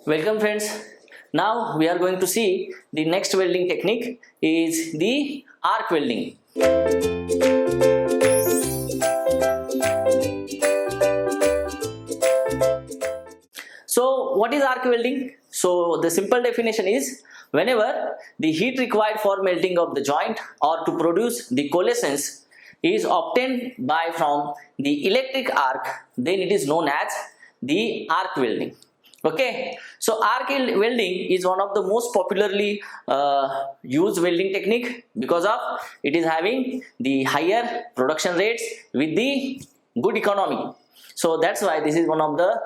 Welcome friends. Now we are going to see the next welding technique is the arc welding. So what is arc welding? So the simple definition is whenever the heat required for melting of the joint or to produce the coalescence is obtained by from the electric arc, then it is known as the arc welding. Okay, so arc welding is one of the most popularly used welding technique because of it is having the higher production rates with the good economy. So that's why this is one of the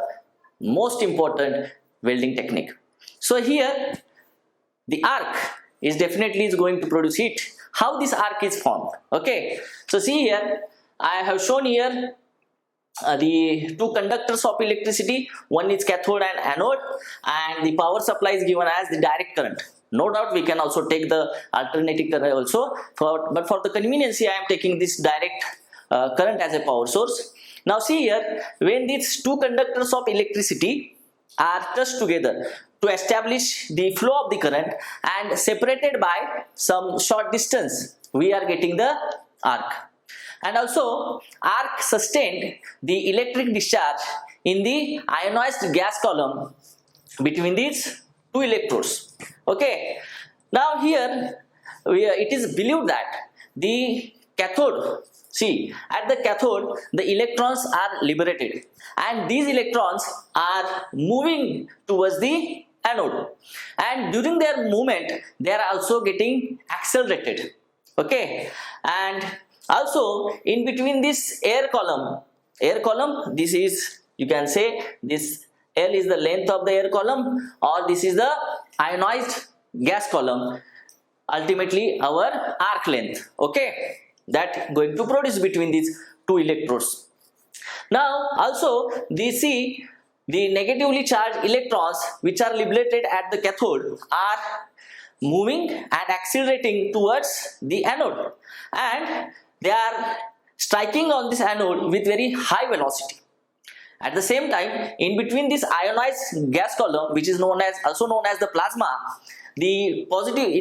most important welding technique. So here the arc is definitely going to produce heat. How this arc is formed? Okay, so see here I have shown here the two conductors of electricity. One is cathode and anode, and the power supply is given as the direct current. No doubt we can also take the alternating current also, but for the convenience I am taking this direct current as a power source. Now see here, when these two conductors of electricity are touched together to establish the flow of the current and separated by some short distance, we are getting the arc. And also arc sustained the electric discharge in the ionized gas column between these two electrodes. Okay, now here it is believed that the cathode, see at the cathode the electrons are liberated and these electrons are moving towards the anode, and during their movement they are also getting accelerated. Okay, and also in between this air column, this is, you can say this L is the length of the air column, or this is the ionized gas column, ultimately our arc length. Okay, that going to produce between these two electrodes. Now also they see the negatively charged electrons which are liberated at the cathode are moving and accelerating towards the anode, and they are striking on this anode with very high velocity. At the same time, in between this ionized gas column, which is also known as the plasma, the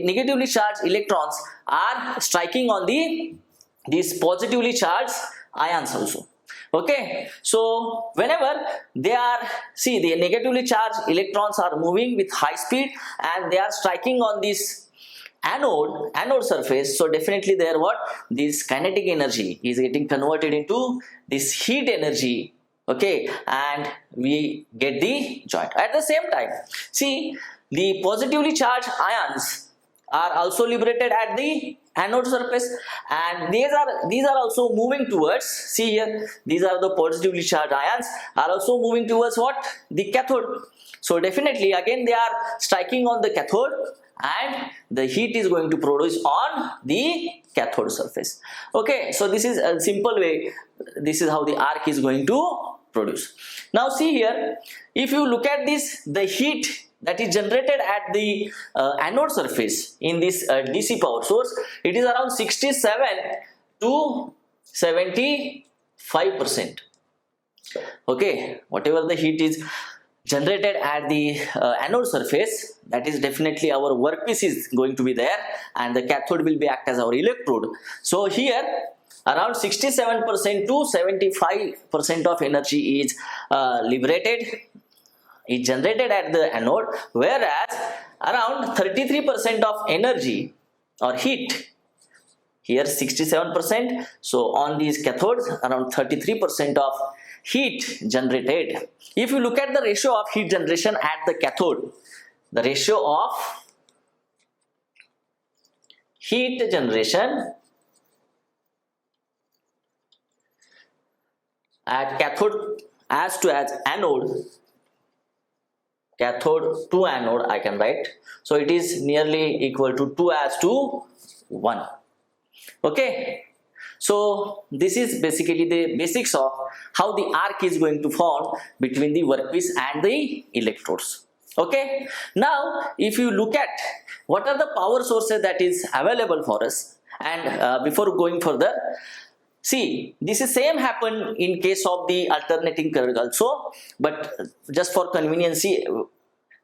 negatively charged electrons are striking on these positively charged ions also. Okay, so whenever they are, see the negatively charged electrons are moving with high speed and they are striking on this anode surface, so definitely there what this kinetic energy is getting converted into this heat energy. Okay, and we get the joint. At the same time, see the positively charged ions are also liberated at the anode surface, and these are also moving towards, see here, these are the positively charged ions are also moving towards what, the cathode. So definitely again they are striking on the cathode and the heat is going to produce on the cathode surface. Okay, so this is a simple way, this is how the arc is going to produce. Now see here, if you look at this, the heat that is generated at the anode surface in this DC power source, it is around 67 to 75%. Okay, whatever the heat is generated at the anode surface, that is definitely our workpiece is going to be there, and the cathode will be act as our electrode. So here around 67% to 75% of energy is liberated, is generated at the anode, whereas around 33% of energy or heat, here 67%, so on these cathodes around 33% of heat generated. If you look at the ratio of heat generation at the cathode, the ratio of heat generation at cathode as anode, cathode to anode I can write, so it is nearly equal to 2:1. Okay, so this is basically the basics of how the arc is going to form between the workpiece and the electrodes. Okay, now if you look at what are the power sources that is available for us, and before going further, see this is same happen in case of the alternating current also, but just for convenience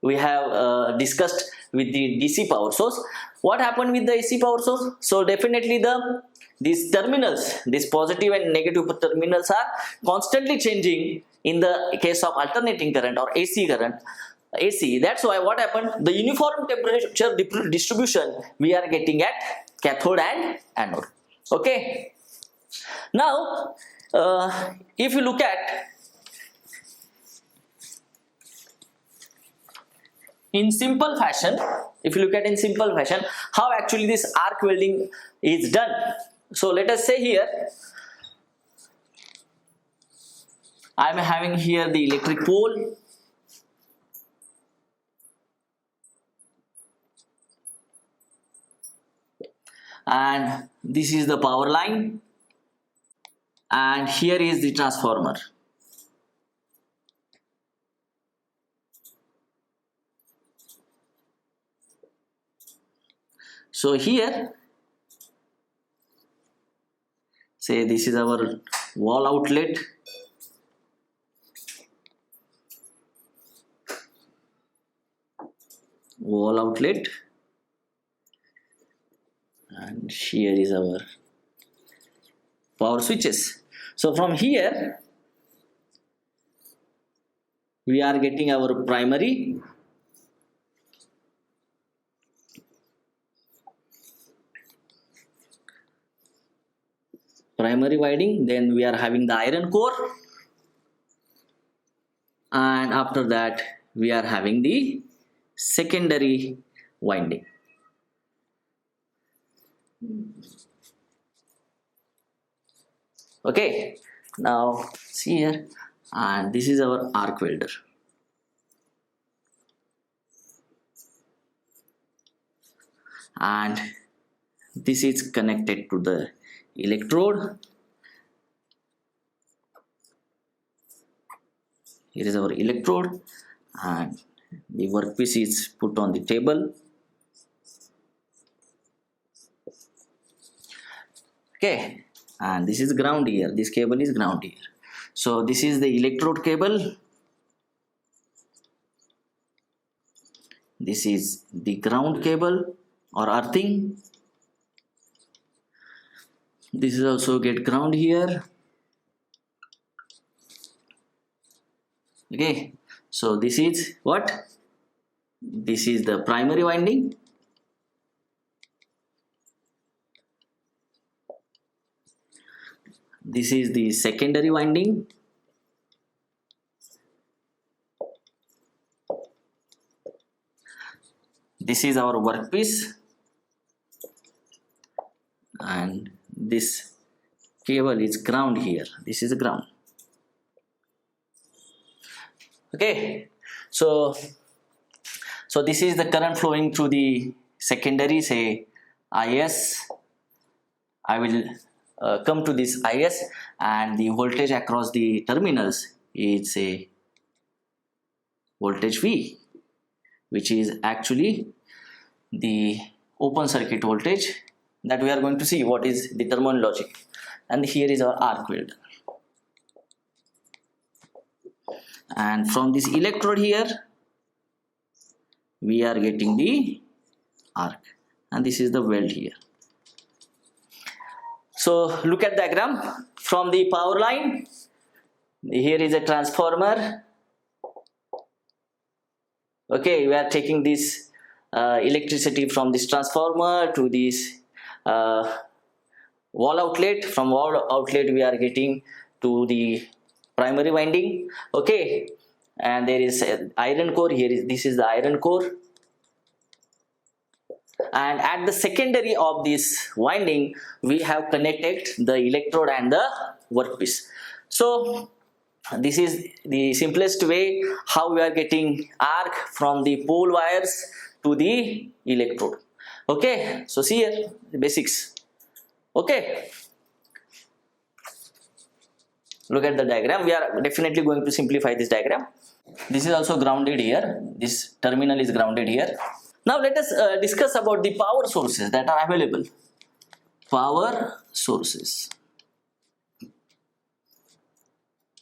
we have discussed with the DC power source. What happened with the AC power source? So definitely these terminals, these positive and negative terminals are constantly changing in the case of alternating current or AC current. AC. That's why what happened? The uniform temperature distribution we are getting at cathode and anode. Okay. Now, if you look at in simple fashion, how actually this arc welding is done. So let us say here, I am having here the electric pole, and this is the power line, and here is the transformer. So here, say this is our wall outlet, and here is our power switches. So from here we are getting our primary winding, then we are having the iron core, and after that we are having the secondary winding. Okay, now see here, and this is our arc welder. And this is connected to the electrode. Here is our electrode, and the workpiece is put on the table. Okay, and this is ground here. This cable is ground here. So this is the electrode cable. This is the ground cable or earthing. This is also get ground here. Okay, so this is what? This is the primary winding. This is the secondary winding. This is our workpiece, and this cable is ground here. This is ground. Okay, so this is the current flowing through the secondary, say IS. I will come to this IS, and the voltage across the terminals is a voltage V, which is actually the open circuit voltage that we are going to see what is the terminology. And here is our arc welder, and from this electrode here we are getting the arc, and this is the weld here. So look at the diagram. From the power line, here is a transformer. Okay, we are taking this electricity from this transformer to this wall outlet. From wall outlet we are getting to the primary winding. Okay, and there is an iron core here. This is the iron core, and at the secondary of this winding we have connected the electrode and the workpiece. So this is the simplest way how we are getting arc from the pole wires to the electrode. Okay, so see here the basics. Okay, look at the diagram. We are definitely going to simplify this diagram. This is also grounded here. This terminal is grounded here. Now let us discuss about the power sources that are available. Power sources.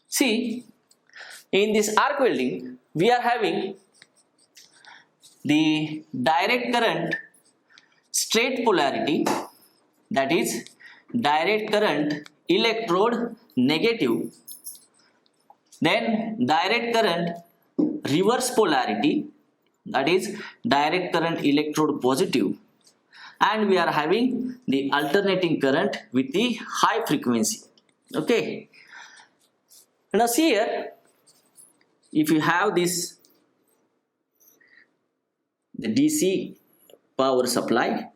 See, in this arc welding we are having the direct current straight polarity, that is direct current electrode negative, then direct current reverse polarity, that is direct current electrode positive, and we are having the alternating current with the high frequency. Okay, now see here, if you have this, the DC power supply,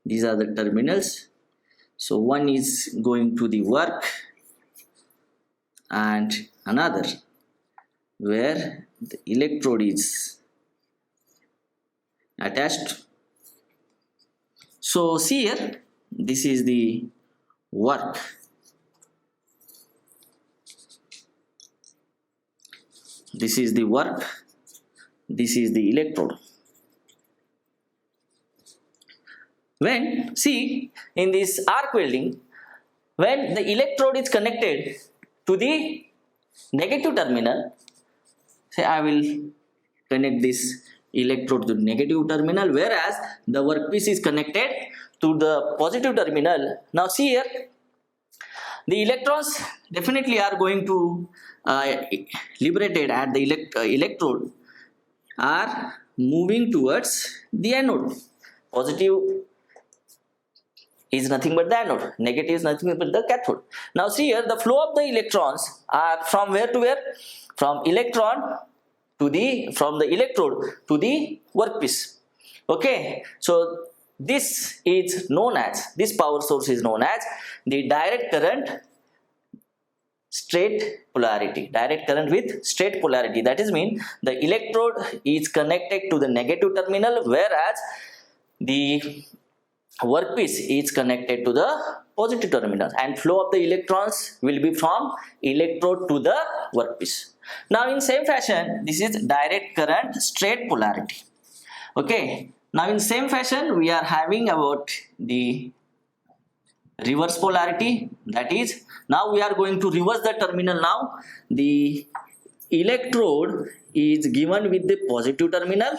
these are the terminals. So one is going to the work and another where the electrode is attached. So see here, this is the work, this is the work, this is the electrode. When, see, in this arc welding, when the electrode is connected to the negative terminal, say I will connect this electrode to the negative terminal, whereas the workpiece is connected to the positive terminal. Now see here, the electrons definitely are going to liberated at the electrode are moving towards the anode. Positive is nothing but the anode, negative is nothing but the cathode. Now see here, the flow of the electrons are from where to where? From electron to the, from the electrode to the workpiece. Okay, so this is known as, this power source is known as the direct current straight polarity, direct current with straight polarity. That is mean the electrode is connected to the negative terminal, whereas the workpiece is connected to the positive terminal, and flow of the electrons will be from electrode to the workpiece. Now in same fashion, this is direct current straight polarity. Okay, now in same fashion we are having about the reverse polarity, that is, now we are going to reverse the terminal. Now the electrode is given with the positive terminal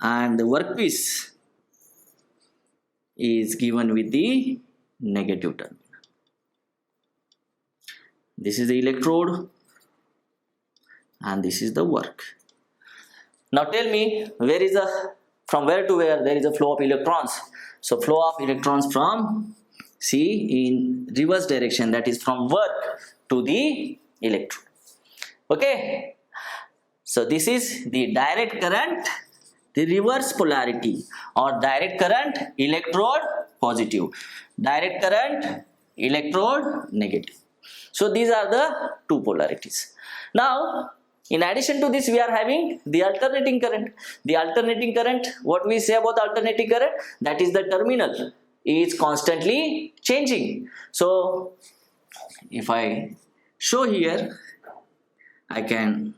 and the workpiece is given with the negative terminal. This is the electrode and this is the work. Now tell me, where is the, from where to where there is a flow of electrons? So flow of electrons from, see, in reverse direction, that is from work to the electrode. Okay, so this is the direct current, the reverse polarity, or direct current electrode positive, direct current electrode negative. So these are the two polarities. Now in addition to this, we are having the alternating current. The alternating current, what we say about alternating current, that is the terminal is constantly changing. So if I show here, I can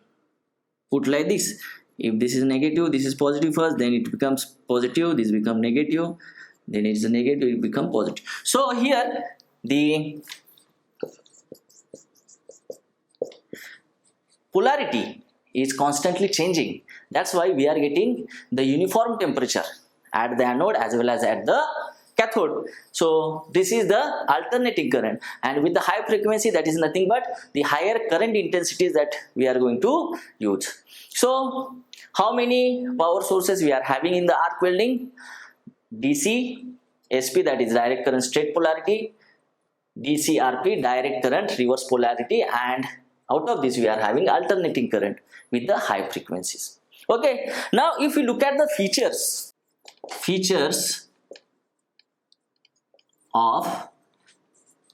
put like this. If this is negative, this is positive first, then it becomes positive, this becomes negative, then it is a negative, it becomes positive. So here the polarity is constantly changing. That's why we are getting the uniform temperature at the anode as well as at the cathode. So this is the alternating current, and with the high frequency, that is nothing but the higher current intensities that we are going to use. So how many power sources we are having in the arc welding? DC, SP, that is direct current straight polarity, DC, RP, direct current reverse polarity, and out of this we are having alternating current with the high frequencies. Okay, now if we look at the features of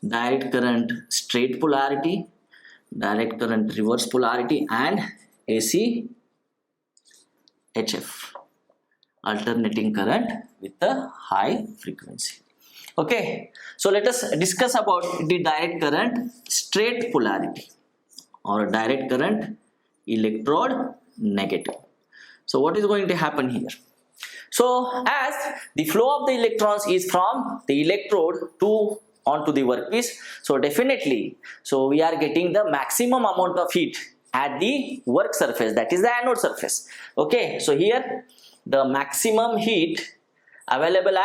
direct current straight polarity, direct current reverse polarity, and AC HF, alternating current with the high frequency. Okay, so let us discuss about the direct current straight polarity or direct current electrode negative. So what is going to happen here? So as the flow of the electrons is from the electrode to onto the workpiece, so definitely, so we are getting the maximum amount of heat at the work surface, that is the anode surface. Okay, so here the maximum heat available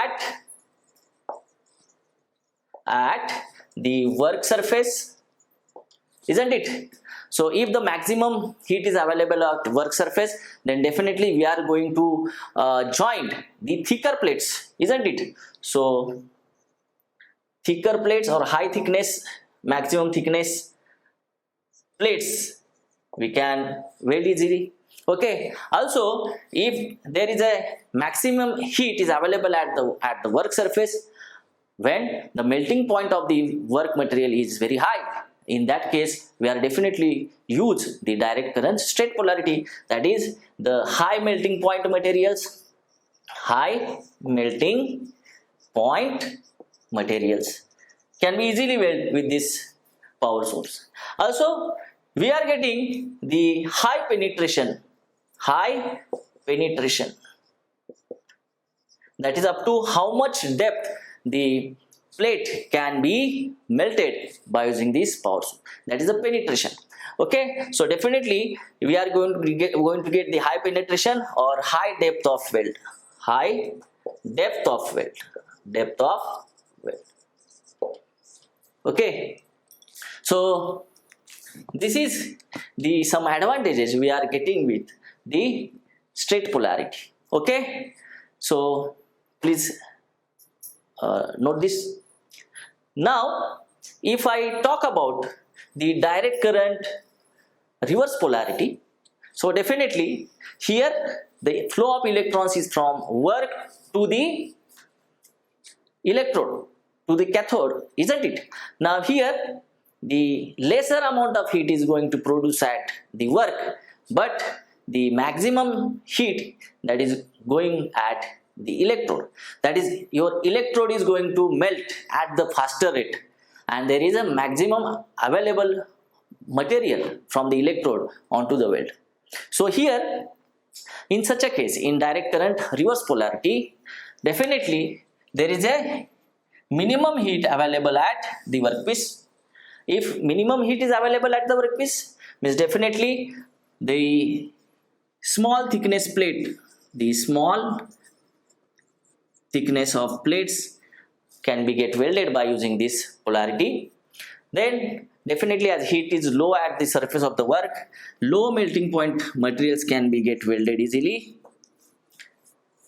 at the work surface, isn't it? So if the maximum heat is available at work surface, then definitely we are going to join the thicker plates, isn't it? So thicker plates or high thickness, maximum thickness plates we can weld easily. Okay, also if there is a maximum heat is available at the work surface, when the melting point of the work material is very high, in that case we are definitely use the direct current straight polarity, that is the high melting point materials, high melting point materials can be easily welded with this power source. Also we are getting the high penetration, that is up to how much depth the plate can be melted by using this power source, that is the penetration. Okay, so definitely we are going to get the high penetration or high depth of weld, okay. So this is the some advantages we are getting with the straight polarity. Okay, so please note this. Now if I talk about the direct current reverse polarity, so definitely here the flow of electrons is from work to the electrode to the cathode, isn't it? Now here the lesser amount of heat is going to produce at the work, but the maximum heat that is going at the electrode, that is your electrode is going to melt at the faster rate, and there is a maximum available material from the electrode onto the weld. So here in such a case, in direct current reverse polarity, definitely there is a minimum heat available at the workpiece. If minimum heat is available at the workpiece, means definitely the small thickness plate, the small thickness of plates can be get welded by using this polarity. Then definitely as heat is low at the surface of the work, low melting point materials can be get welded easily,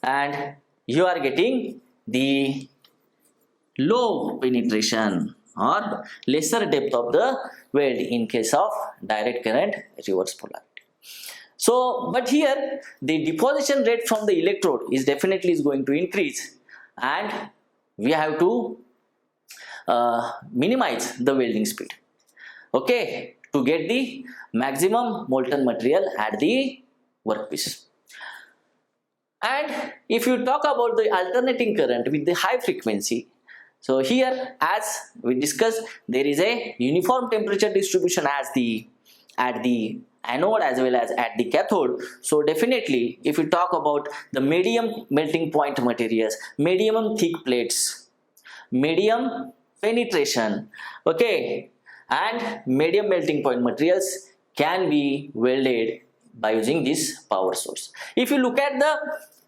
and you are getting the low penetration or lesser depth of the weld in case of direct current reverse polarity. So but here the deposition rate from the electrode is definitely going to increase, and we have to minimize the welding speed, okay, to get the maximum molten material at the workpiece. And if you talk about the alternating current with the high frequency, so here as we discussed, there is a uniform temperature distribution at the anode as well as at the cathode. So definitely if we talk about the medium melting point materials, medium thick plates, medium penetration, okay, and medium melting point materials can be welded by using this power source. If you look at the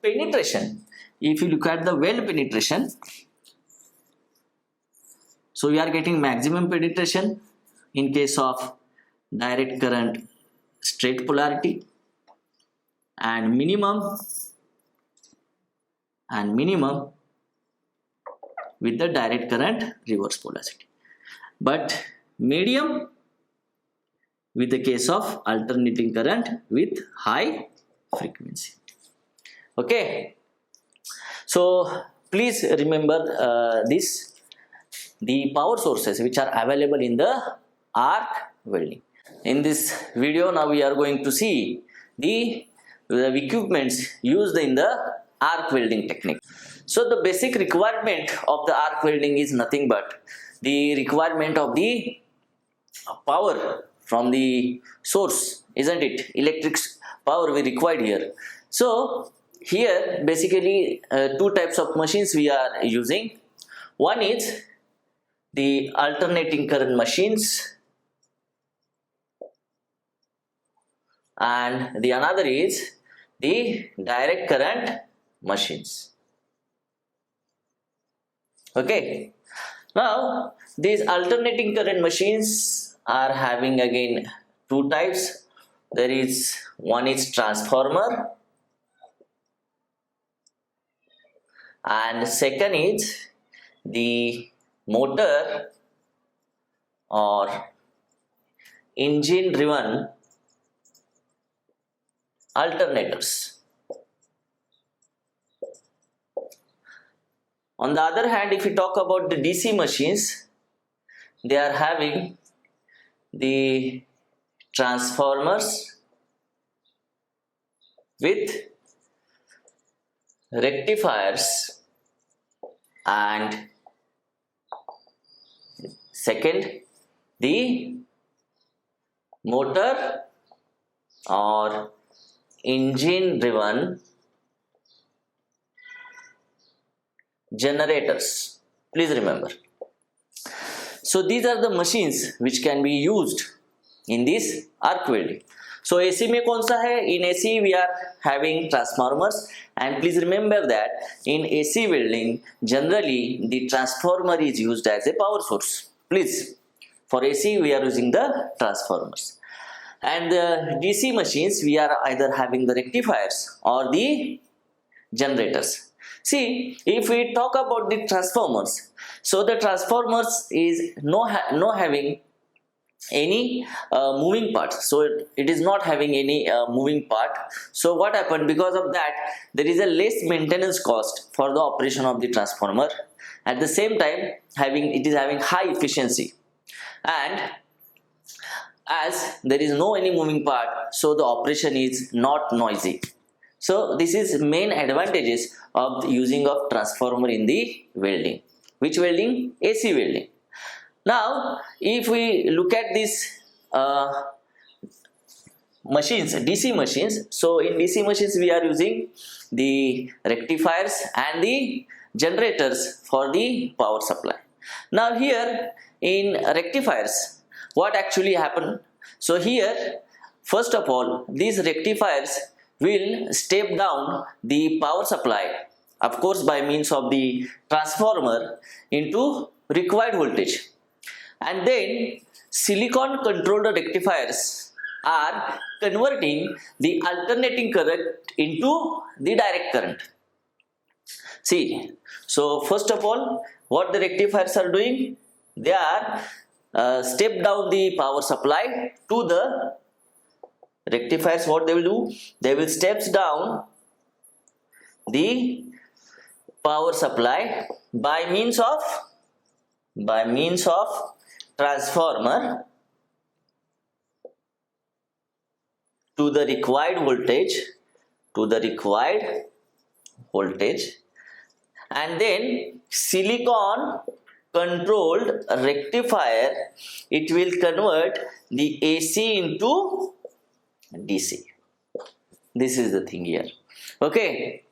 penetration, if you look at the weld penetration, so we are getting maximum penetration in case of direct current straight polarity, and minimum with the direct current reverse polarity, but medium with the case of alternating current with high frequency. Okay, so please remember this, the power sources which are available in the arc welding. In this video now we are going to see the equipments used in the arc welding technique. So the basic requirement of the arc welding is nothing but the requirement of the power from the source, isn't it? Electric power we required here. So here basically two types of machines we are using. One is the alternating current machines, and the another is the direct current machines. Okay, now these alternating current machines are having again two types. There is one is transformer and second is the motor or engine driven alternators. On the other hand, if we talk about the DC machines, they are having the transformers with rectifiers and second the motor or engine driven generators. Please remember. So these are the machines which can be used in this arc welding. So AC में कौन सा है? In AC we are having transformers, and please remember that in AC welding generally the transformer is used as a power source. Please, for AC we are using the transformers, and the DC machines we are either having the rectifiers or the generators. See, if we talk about the transformers, so the transformers is no having any moving part, so it is not having any moving part. So what happened? Because of that there is a less maintenance cost for the operation of the transformer. At the same time it is having high efficiency, and as there is no any moving part, so the operation is not noisy. So this is main advantages of the using of transformer in the welding. Which welding? AC welding. Now if we look at these machines, DC machines, so in DC machines we are using the rectifiers and the generators for the power supply. Now here in rectifiers, what actually happened? So here first of all these rectifiers will step down the power supply, of course by means of the transformer, into required voltage, and then silicon controlled rectifiers are converting the alternating current into the direct current. See, so first of all what the rectifiers are doing, they are step down the power supply to the rectifiers. What they will do, they will steps down the power supply by means of transformer to the required voltage, and then silicon controlled rectifier, it will convert the AC into DC. This is the thing here. Okay,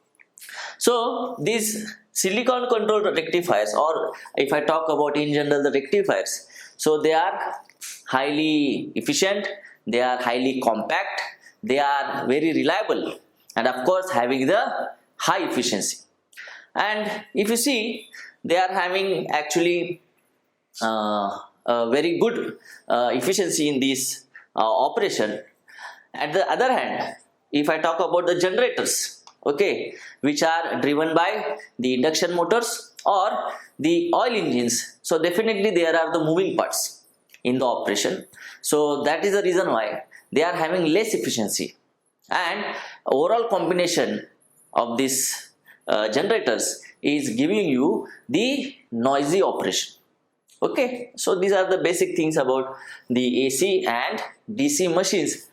so these silicon controlled rectifiers, or if I talk about in general the rectifiers, so they are highly efficient, they are highly compact, they are very reliable, and of course having the high efficiency. And if you see, they are having actually a very good efficiency in this operation. At the other hand, if I talk about the generators, okay, which are driven by the induction motors or the oil engines, so definitely there are the moving parts in the operation. So that is the reason why they are having less efficiency, and overall combination of these generators is giving you the noisy operation. Okay, so these are the basic things about the AC and DC machines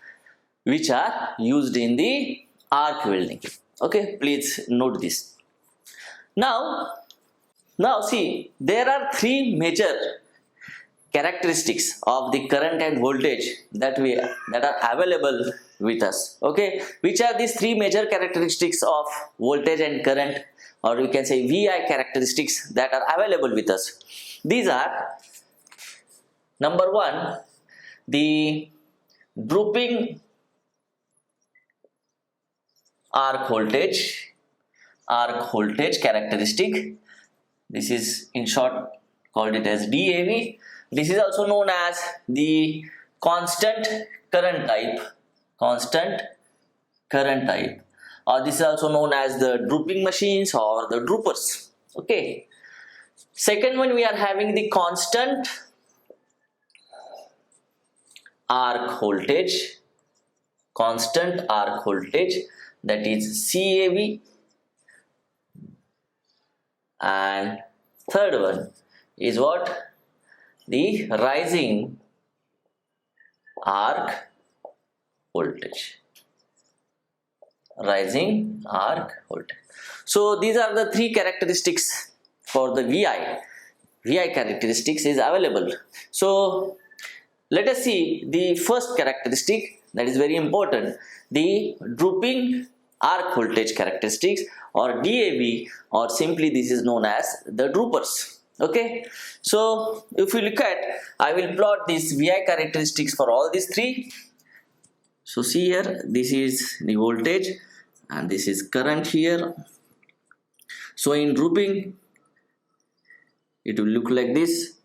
which are used in the arc welding. Okay, please note this. Now see, there are three major characteristics of the current and voltage that are available with us. Okay, which are these three major characteristics of voltage and current, or we can say VI characteristics that are available with us? These are: number one, the drooping arc voltage characteristic. This is in short called it as DAV. This is also known as the constant current type, or this is also known as the drooping machines or the droopers. Okay. Second one, we are having the constant arc voltage, that is CAV. And third one is what? The rising arc voltage. So these are the three characteristics for the VI. VI characteristics is available. So let us see the first characteristic, that is very important, the drooping arc voltage characteristics, or DAV, or simply this is known as the droopers. Okay, so if you look at, I will plot these VI characteristics for all these three. So see here, this is the voltage and this is current here. So in drooping, it will look like this.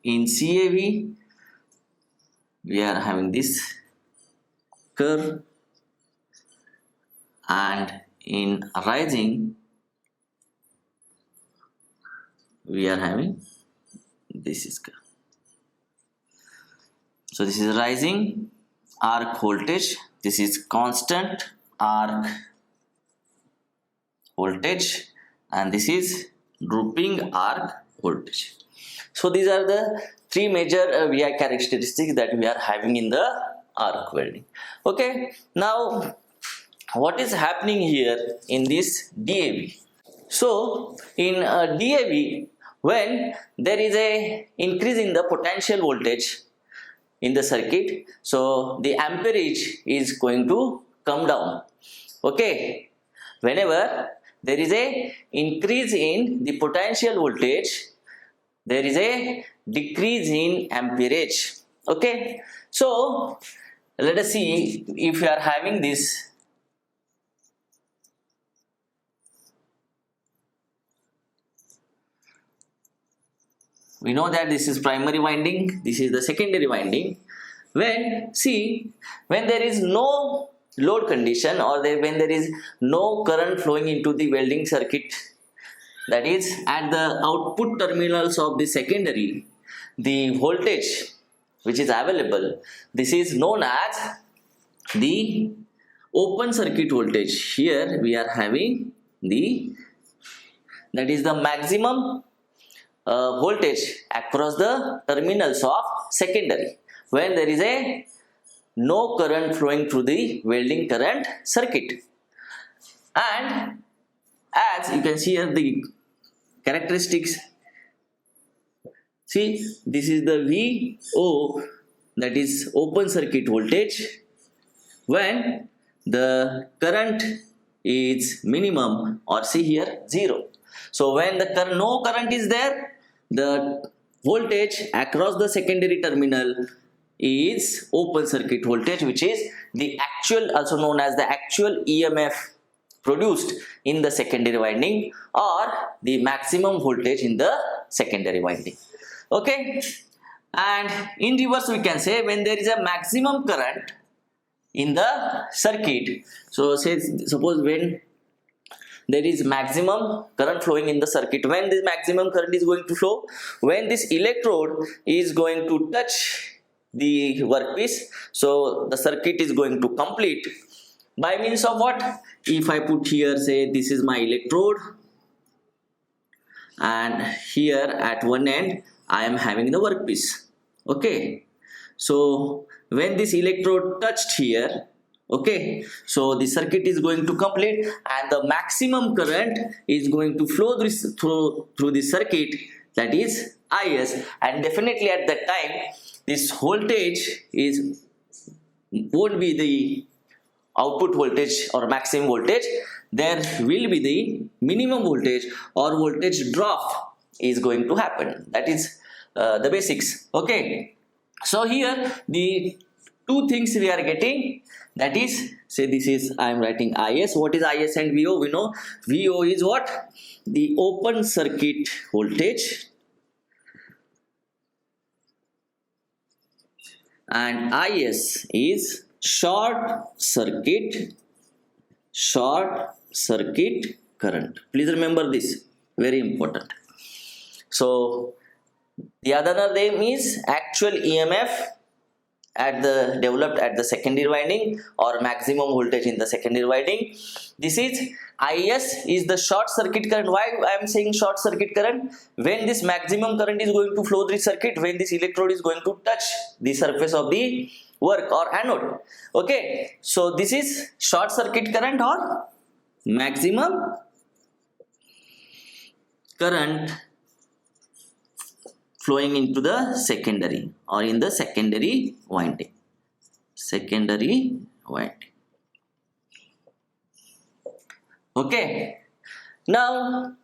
In CAV, we are having this curve, and in rising, we are having this is curve. So this is rising arc voltage, this is constant arc voltage, and this is drooping arc voltage. So these are the three major VI characteristics that we are having in the arc welding. Okay, now what is happening here in this DAV? So in DAV, when there is a increase in the potential voltage in the circuit, so the amperage is going to come down. Okay, whenever there is a increase in the potential voltage, there is a decrease in amperage. Okay, so let us see if we are having this. We know that this is primary winding, this is the secondary winding. When there is no load condition, or when there is no current flowing into the welding circuit, that is at the output terminals of the secondary, the voltage which is available, this is known as the open circuit voltage. Here we are having that is the maximum voltage across the terminals of secondary when there is a no current flowing through the welding current circuit. And as you can see here, the characteristics, see, this is the VO, that is open circuit voltage, when the current is minimum, or see here 0. So when the no current is there, the voltage across the secondary terminal is open circuit voltage, which is the actual, also known as the actual EMF produced in the secondary winding, or the maximum voltage in the secondary winding. Okay, and in reverse we can say, when there is a maximum current in the circuit, so suppose when there is maximum current flowing in the circuit, when this maximum current is going to flow, when this electrode is going to touch the workpiece, so the circuit is going to complete by means of what? If I put here, say this is my electrode, and here at one end I am having the workpiece. Okay, so when this electrode touched here, okay, so the circuit is going to complete, and the maximum current is going to flow through the circuit, that is IS, and definitely at that time this voltage won't be the output voltage or maximum voltage, there will be the minimum voltage or voltage drop is going to happen. That is the basics. Okay, so here the two things we are getting, that is, say this is, I am writing is. What is is and vo? We know vo is what? The open circuit voltage, and is short circuit current. Please remember this, very important. So the other name is actual EMF at the developed at the secondary winding, or maximum voltage in the secondary winding. This is is the short circuit current. Why I am saying short circuit current? When this maximum current is going to flow through circuit, when this electrode is going to touch the surface of the work or anode. Okay, so this is short circuit current or maximum current flowing into the secondary or in the secondary winding. Okay, now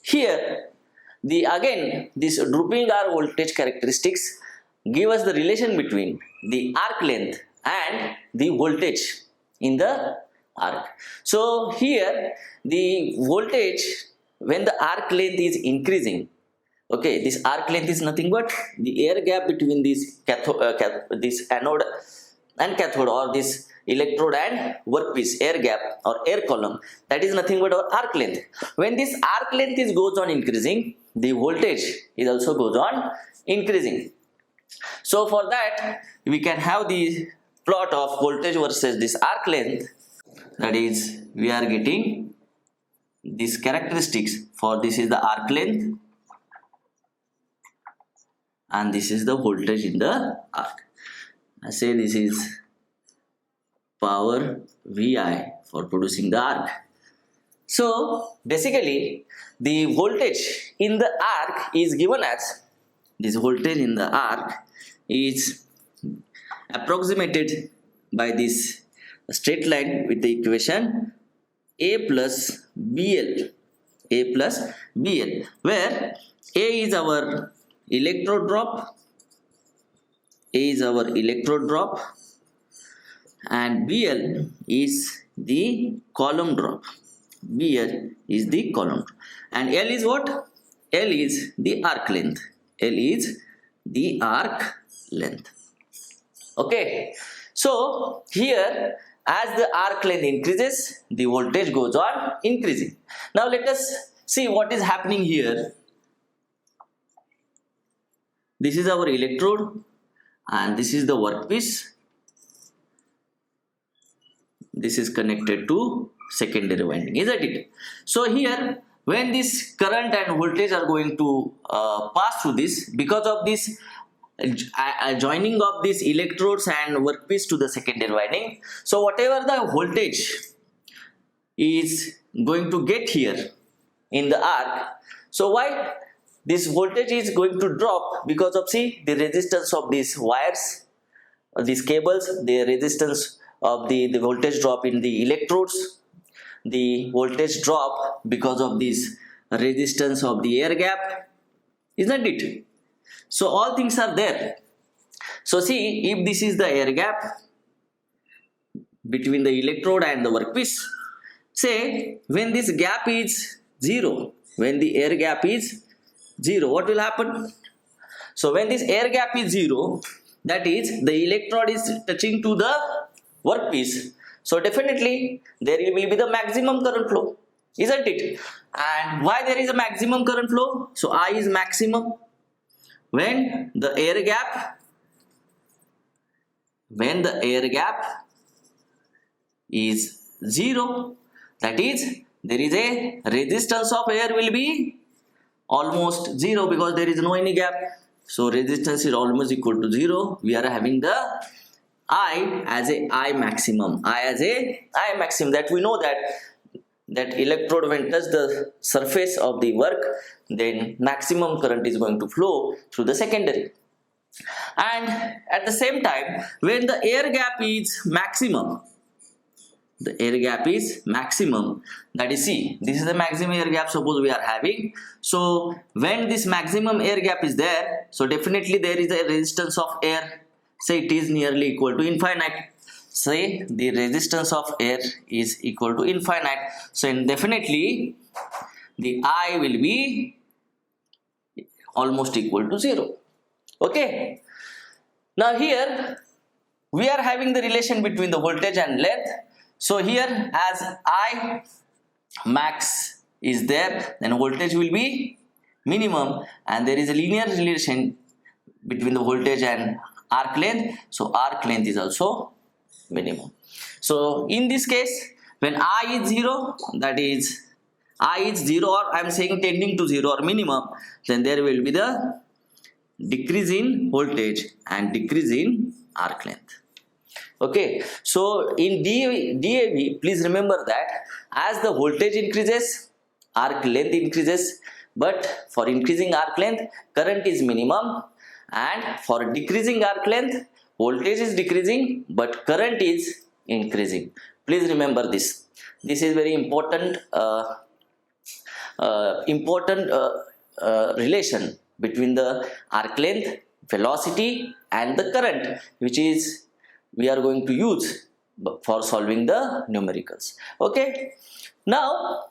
here this drooping R voltage characteristics give us the relation between the arc length and the voltage in the arc. So here the voltage, when the arc length is increasing, okay, this arc length is nothing but the air gap between this this anode and cathode, or this electrode and workpiece, air gap or air column, that is nothing but our arc length. When this arc length goes on increasing, the voltage is also goes on increasing. So for that we can have the plot of voltage versus this arc length. That is, we are getting these characteristics for this is the arc length and this is the voltage in the arc. I say this is power VI for producing the arc. So basically the voltage in the arc is given as, this voltage in the arc is approximated by this straight line with the equation A plus BL, where A is our electrode drop, and BL is the column drop. And L is what? L is the arc length. Okay, so here as the arc length increases, the voltage goes on increasing. Now let us see what is happening here. This is our electrode and this is the workpiece. This is connected to secondary winding, isn't it? So here when this current and voltage are going to pass through this, because of this joining of these electrodes and workpiece to the secondary winding, so whatever the voltage is going to get here in the arc, so why this voltage is going to drop? Because of, see, the resistance of these wires, these cables, the resistance of the voltage drop in the electrodes, the voltage drop because of this resistance of the air gap, isn't it? So all things are there. So see, if this is the air gap between the electrode and the workpiece, say when this gap is 0, when the air gap is 0, what will happen? So when this air gap is 0, that is the electrode is touching to the workpiece, so definitely there will be the maximum current flow, isn't it? And why there is a maximum current flow? So I is maximum when the air gap is 0, that is there is a resistance of air will be almost 0 because there is no any gap. So resistance is almost equal to 0. We are having the I as a I maximum. That we know that electrode when touch the surface of the work, then maximum current is going to flow through the secondary. And at the same time, when the air gap is maximum, that is, see, this is the maximum air gap suppose we are having. So when this maximum air gap is there, so definitely there is a resistance of air. say it is nearly equal to infinite. Say the resistance of air is equal to infinite. So definitely the I will be almost equal to 0. Okay. Now here we are having the relation between the voltage and length. So here as I max is there, then voltage will be minimum, and there is a linear relation between the voltage and arc length. So arc length is also minimum. So in this case, when I is 0, that is I is 0, or I am saying tending to 0 or minimum, then there will be the decrease in voltage and decrease in arc length. Okay, so in DAV, please remember that as the voltage increases, arc length increases, but for increasing arc length, current is minimum, and for decreasing arc length, voltage is decreasing, but current is increasing. Please remember this. This is very important relation between the arc length, velocity, and the current, which is we are going to use for solving the numericals. Okay, now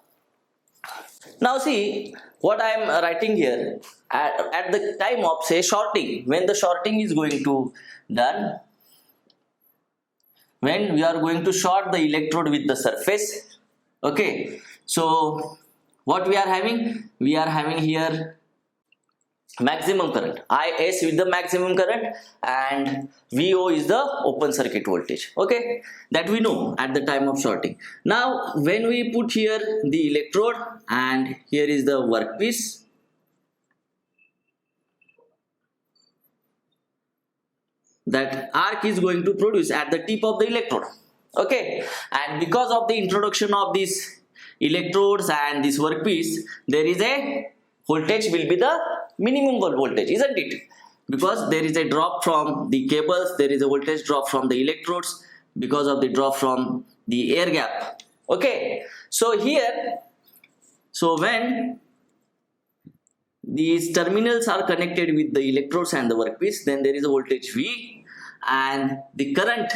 see what I am writing here. At the time of, say, shorting, when the shorting is going to done, when we are going to short the electrode with the surface. Okay, so what we are having here maximum current, Is with the maximum current, and VO is the open circuit voltage. Okay, that we know at the time of shorting. Now when we put here the electrode and here is the workpiece, that arc is going to produce at the tip of the electrode. Okay, and because of the introduction of these electrodes and this workpiece, there is a voltage will be the minimum voltage, isn't it? Because there is a drop from the cables, there is a voltage drop from the electrodes because of the drop from the air gap. Okay, so here, so when these terminals are connected with the electrodes and the workpiece, then there is a voltage V, and the current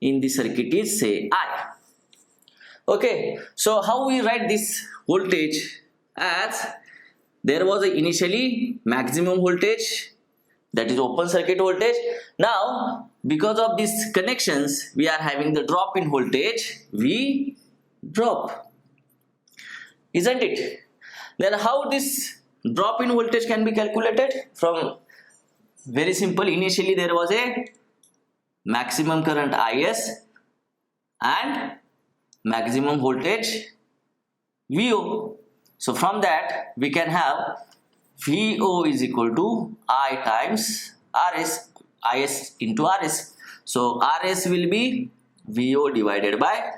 in the circuit is, say, I. Okay, so how we write this voltage? As there was initially maximum voltage, that is open circuit voltage. Now because of these connections, we are having the drop in voltage, V drop, isn't it? Then how this drop in voltage can be calculated? From very simple, initially there was a maximum current Is and maximum voltage VO. So from that we can have VO is equal to I times RS, Is into RS. So RS will be VO divided by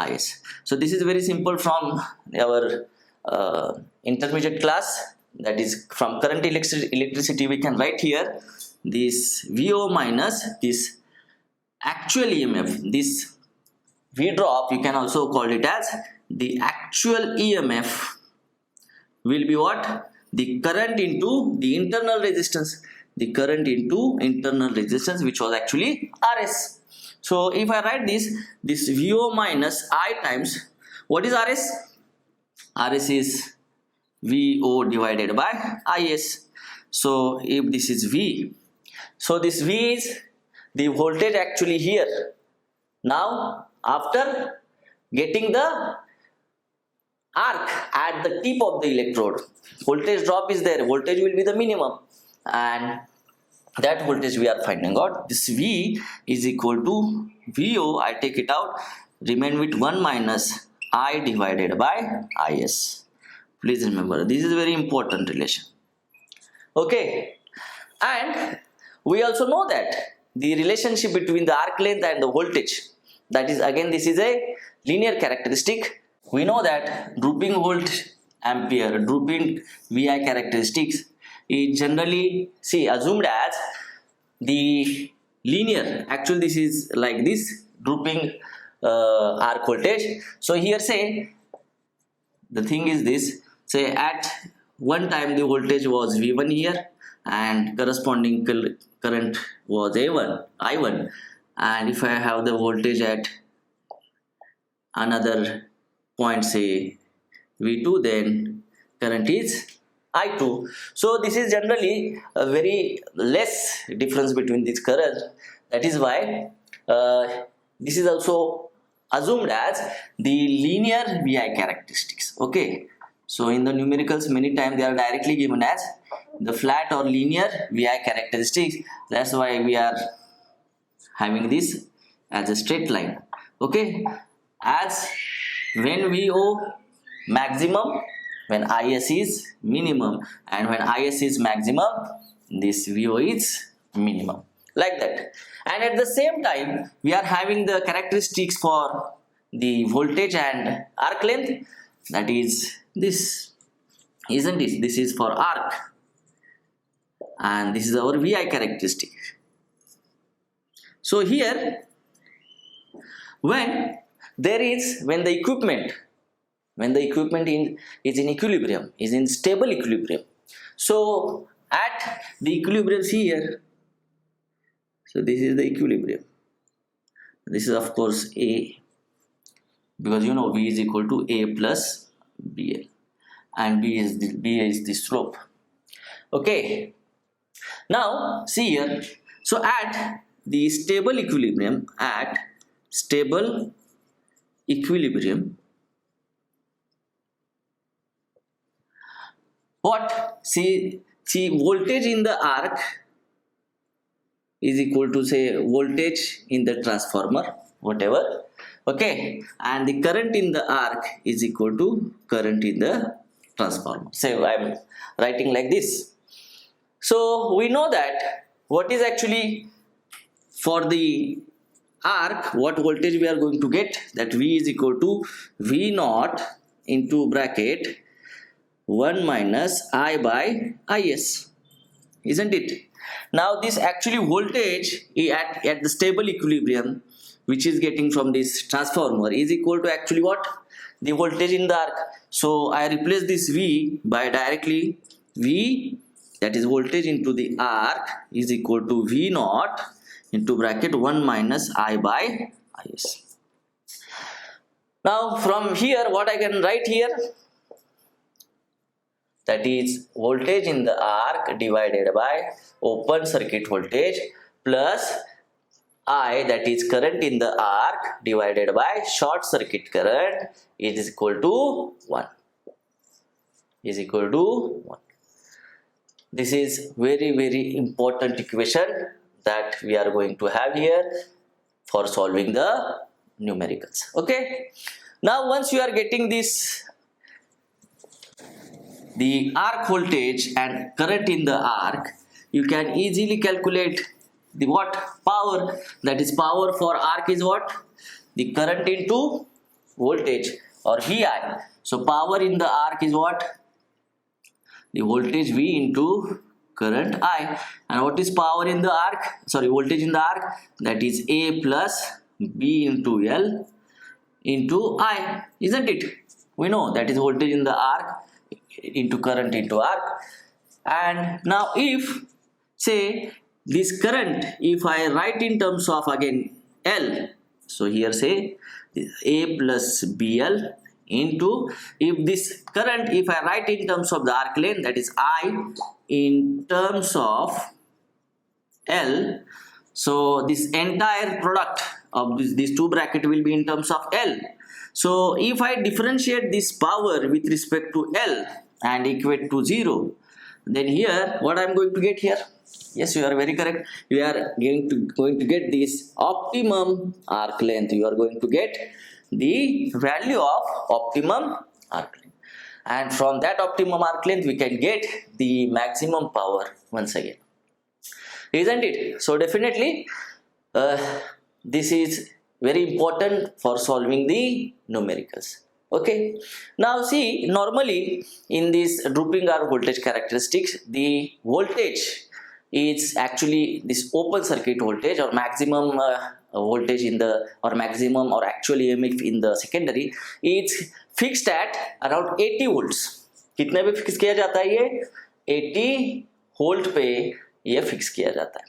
Is. So this is very simple from our intermediate class, that is from current electricity. We can write here this VO minus this actual EMF, this V drop, you can also call it as the actual EMF, will be what? The current into the internal resistance, the current into internal resistance, which was actually RS. So if I write this VO minus I times, what is RS? RS is VO divided by Is. So if this is V, so this V is the voltage actually here. Now after getting the arc at the tip of the electrode, voltage drop is there, voltage will be the minimum, and that voltage we are finding out. This V is equal to VO, I take it out, remain with 1 minus I divided by Is. Please remember, this is a very important relation. Okay, and we also know that the relationship between the arc length and the voltage, that is, again, this is a linear characteristic. We know that drooping volt ampere, drooping VI characteristics is generally assumed as the linear. Actually this is like this, drooping arc voltage. So here, say, the thing is this, say at one time the voltage was V1 here and corresponding current was I1, and if I have the voltage at another point, say V2, then current is I2. So this is generally a very less difference between these currents. That is why this is also assumed as the linear VI characteristics. Okay, so in the numericals many times they are directly given as the flat or linear VI characteristics. That's why we are having this as a straight line. Okay, as when VO maximum, when IS is minimum, and when IS is maximum, this VO is minimum, like that. And at the same time we are having the characteristics for the voltage and arc length, that is this, isn't it? This is for arc, and this is our VI characteristic. So here, when the equipment is in equilibrium, is in stable equilibrium, so at the equilibrium here, so this is the equilibrium, this is of course A, because you know V is equal to A plus BL, and B is the slope. Okay, now see here, so at the stable equilibrium, what, see voltage in the arc is equal to, say, voltage in the transformer, whatever. Okay, and the current in the arc is equal to current in the transformer. So I am writing like this. So we know that what is actually for the arc, what voltage we are going to get, that V is equal to V naught into bracket 1 minus I by IS, isn't it? Now this actually voltage at the stable equilibrium, which is getting from this transformer, is equal to actually what? The voltage in the arc. So I replace this V by directly V, that is voltage into the arc, is equal to V naught into bracket 1 minus I by IS. Now from here, what I can write here, that is voltage in the arc divided by open circuit voltage plus I, that is current in the arc divided by short circuit current, is equal to 1. Is equal to 1. This is very important equation that we are going to have here for solving the numericals. Okay. Now once you are getting this, the arc voltage and current in the arc, you can easily calculate the what? Power. That is, power for arc is what? The current into voltage, or VI. So power in the arc is what? The voltage V into current I. And what is power in the arc? Sorry, voltage in the arc? That is A plus B into L into I, isn't it? We know that is voltage in the arc into current into arc. And now if, say, this current, if I write in terms of again L, so here say A plus BL into, if this current, if I write in terms of the arc length, that is I in terms of L, so this entire product of these two bracket will be in terms of L. So if I differentiate this power with respect to L and equate to 0, then here what I am going to get here? Yes, you are very correct. You are going to get this optimum arc length. You are going to get the value of optimum arc length, and from that optimum arc length we can get the maximum power once again, isn't it? So definitely this is very important for solving the numericals. Okay, now see, normally in this drooping arc voltage characteristics, the voltage is actually this open circuit voltage or maximum voltage in the, or maximum or actual EMF in the secondary, is fixed at around 80 volts. कितने पे fix किया जाता है ये? 80 volt पे ये fix किया जाता है.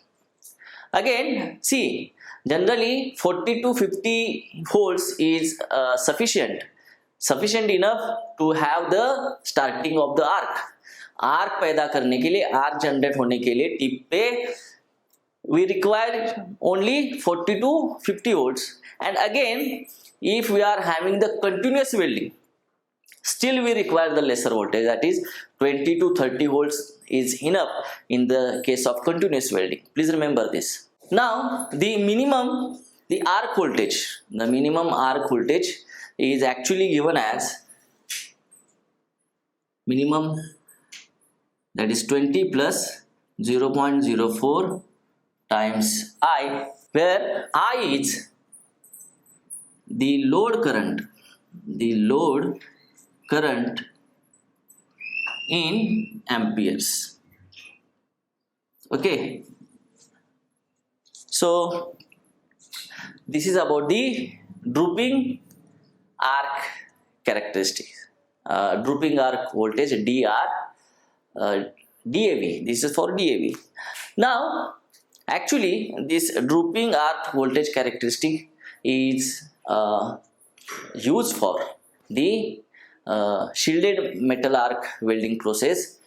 Again, see, generally 40 to 50 volts is sufficient enough to have the starting of the arc पैदा करने के लिए, arc generate होने के लिए टिप पे we require only 40 to 50 volts. And again, if we are having the continuous welding, still we require the lesser voltage, that is 20 to 30 volts is enough in the case of continuous welding. Please remember this. Now the minimum arc voltage is actually given as minimum, that is 20 plus 0.04 times I, where I is the load current in amperes. Okay, so this is about the drooping arc characteristics, drooping arc voltage, DAV. This is for DAV. Now actually this drooping arc voltage characteristic is used for the shielded metal arc welding processes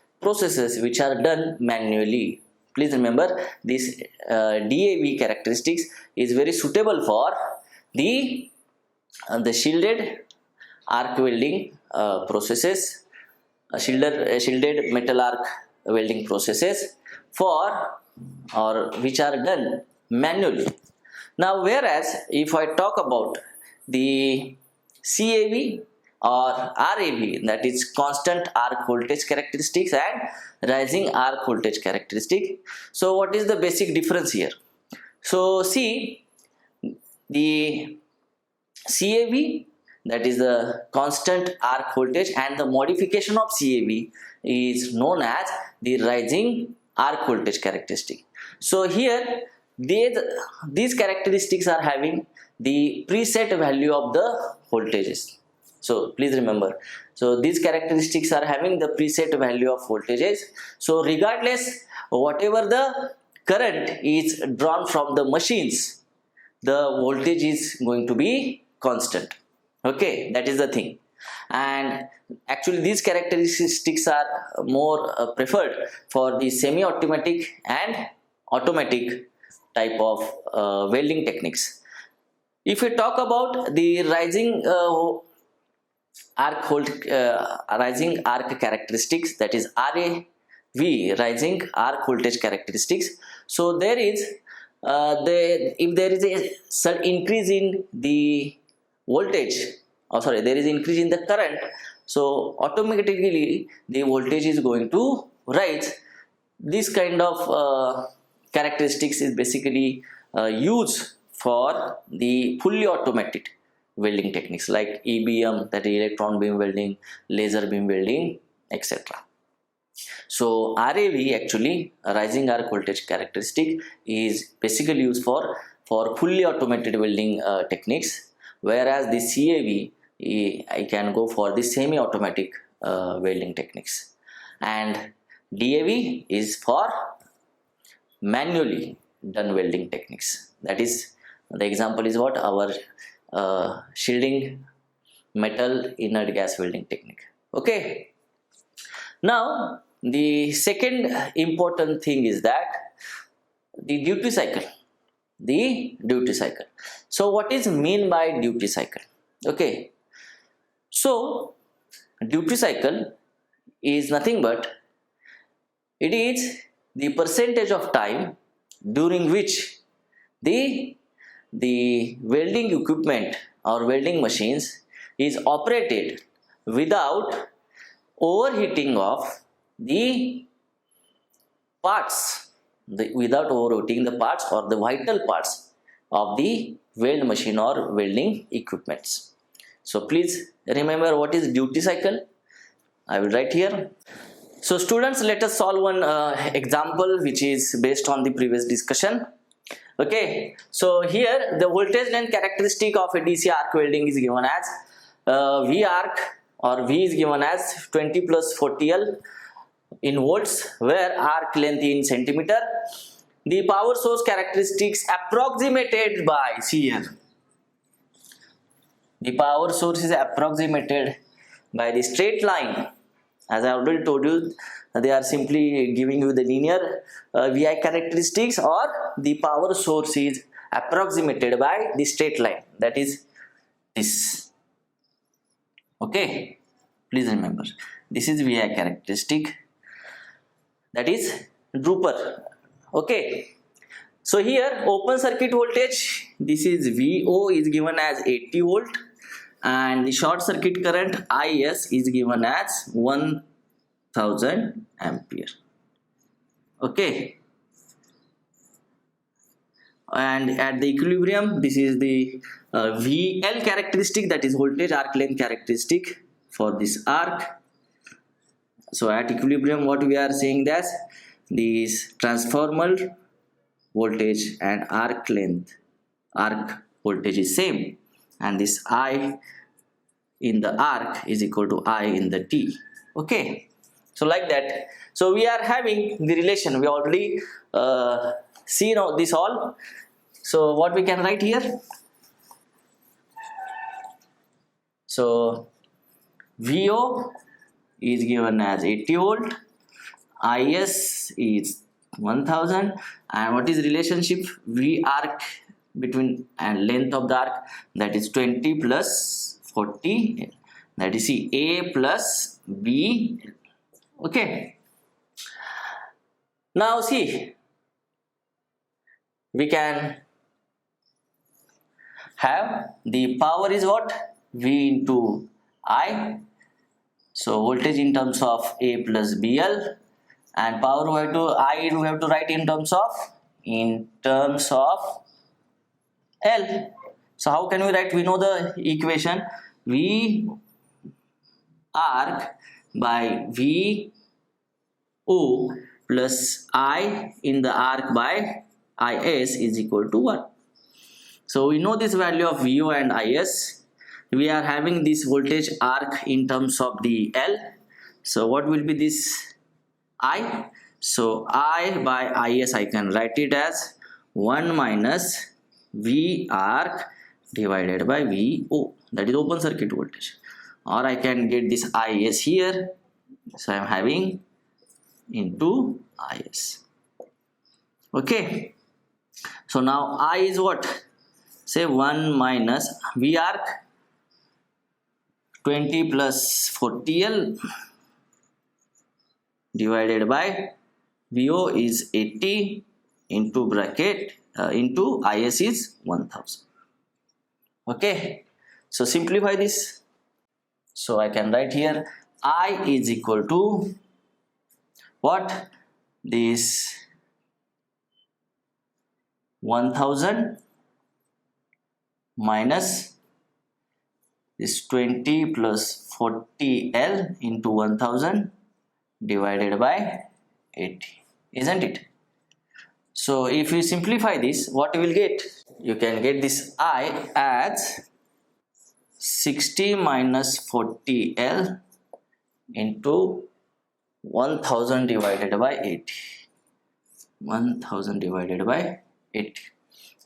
which are done manually. Please remember this DAV characteristics is very suitable for the shielded arc welding processes, shielded metal arc welding processes which are done manually. Now whereas if I talk about the CAV or RAV, that is constant arc voltage characteristics and rising arc voltage characteristic. So what is the basic difference here? So see, the CAV, that is the constant arc voltage, and the modification of CAV is known as the rising arc voltage characteristic. So here these characteristics are having the preset value of the voltages. So please remember, so these characteristics are having the preset value of voltages. So regardless whatever the current is drawn from the machines, the voltage is going to be constant. Okay, that is the thing. And actually these characteristics are more preferred for the semi-automatic and automatic type of welding techniques. If we talk about the rising arc characteristics, that is RAV, rising arc voltage characteristics. So there is if there is a increase in the voltage, there is increase in the current, so automatically the voltage is going to rise. This kind of characteristics is basically used for the fully automated welding techniques like EBM, that is electron beam welding, laser beam welding, etc. So RAV, actually rising arc voltage characteristic, is basically used for fully automated welding techniques, whereas the CAV, I can go for the semi-automatic welding techniques, and DAV is for manually done welding techniques. That is, the example is what our shielding metal inert gas welding technique. Okay, now the second important thing is that the duty cycle. So what is mean by duty cycle? Okay, so duty cycle is nothing but it is the percentage of time during which the welding equipment or welding machines is operated without overheating of the parts, without overheating the parts or the vital parts of the weld machine or welding equipments. So please remember what is duty cycle. I will write here. So students, let us solve one example which is based on the previous discussion. Okay, so here the voltage length characteristic of a DC arc welding is given as V arc, or V is given as 20 plus 40L in volts, where arc length in centimeter, the power source characteristics approximated by, see here, the power source is approximated by the straight line. As I already told you, they are simply giving you the linear VI characteristics, or the power source is approximated by the straight line, that is this. Okay, please remember, this is VI characteristic, that is Druper. Okay, so here open circuit voltage, this is VO is given as 80 volt, and the short circuit current IS is given as 1000 ampere. Okay, and at the equilibrium, this is the VL characteristic, that is voltage arc length characteristic for this arc. So at equilibrium, what we are saying, that this transformer voltage and arc length, arc voltage is same, and this I in the arc is equal to I in the T. Okay, so like that. So we are having the relation, we already seen this all. So what we can write here, so VO is given as 80 volt, IS is 1000, and what is relationship, V arc between and length of the arc, that is 20 plus 40, that is C, A plus B. Okay, now see, we can have the power is what, V into I, so voltage in terms of A plus BL, and power we have to write in terms of L. So how can we write? We know the equation, V arc by V O plus I in the arc by IS is equal to 1. So we know this value of VO and IS. We are having this voltage arc in terms of the L. So what will be this I? So I by IS, I can write it as 1 minus V arc divided by VO, that is open circuit voltage, or I can get this IS here, so I am having into IS. Okay, so now I is what, say 1 minus V arc 20 plus 40L divided by VO is 80 into bracket into IS is 1000. Okay, so simplify this. So I can write here I is equal to what, this 1000 minus this 20 plus 40L into 1000 divided by 80, isn't it? So if you simplify this, what you will get? You can get this I as 60 minus 40L into 1000 divided by 80. 1000 divided by 80.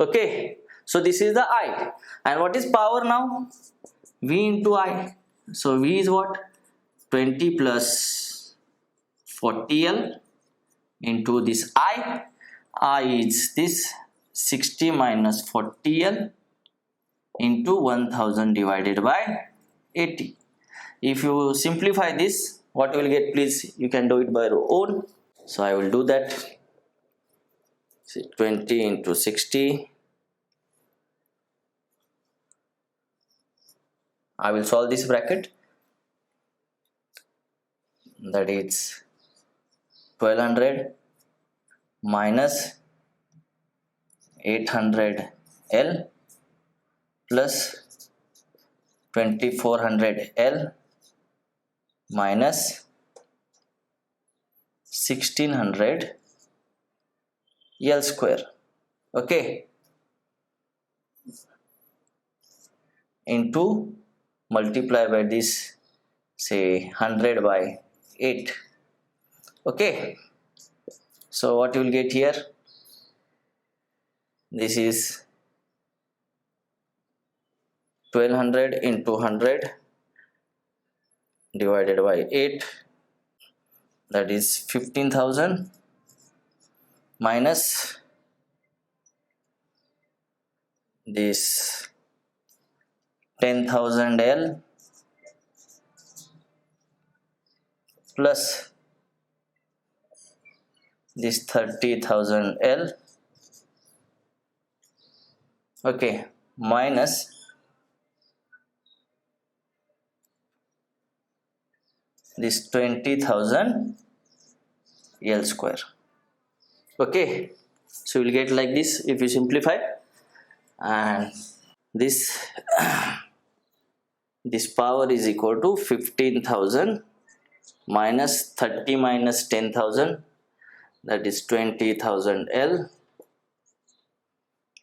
Okay, so this is the I. And what is power now? V into I. So V is what? 20 plus 40L into this I. I is this 60 minus 40L into 1000 divided by 80. If you simplify this, what you will get, please, you can do it by your own. So I will do that. See, 20 into 60. I will solve this bracket. That is 1200 minus 800L plus 2400L minus 1600 L square. Okay, into multiply by this, say 100 by 8. Okay, so what you will get here, This is 1200 into 100 divided by 8, that is 15,000, minus this 10,000 L plus this 30,000 L, okay, minus this 20,000 L square. Okay, so you will get like this if you simplify, and this this power is equal to 15,000 minus 30 minus 10,000, that is 20,000 L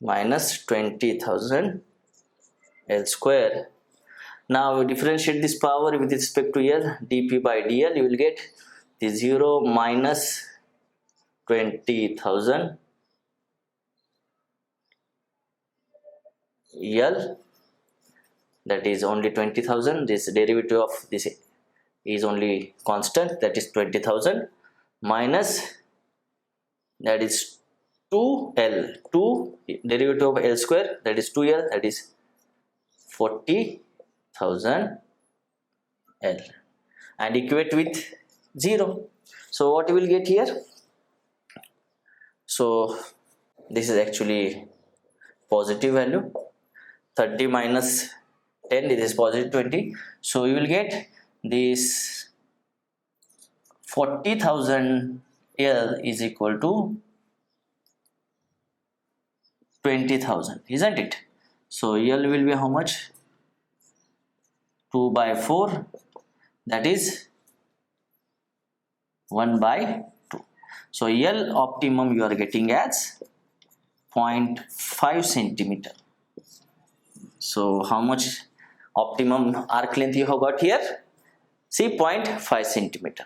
minus 20,000 L square. Now we differentiate this power with respect to L, dp by dl, you will get the 0 minus 20,000 L, that is only 20,000, this derivative of this is only constant, that is 20,000, minus that is 2L, 2 derivative of L square, that is 2L, that is 40,000 L, and equate with 0. So what you will get here? So this is actually positive value, 30 minus 10, this is positive 20, so you will get this 40,000 L is equal to 20,000, isn't it? So L will be how much? 2 by 4, that is 1 by 2. So L optimum you are getting as 0.5 centimeter. So how much optimum arc length you have got here? See, 0.5 centimeter.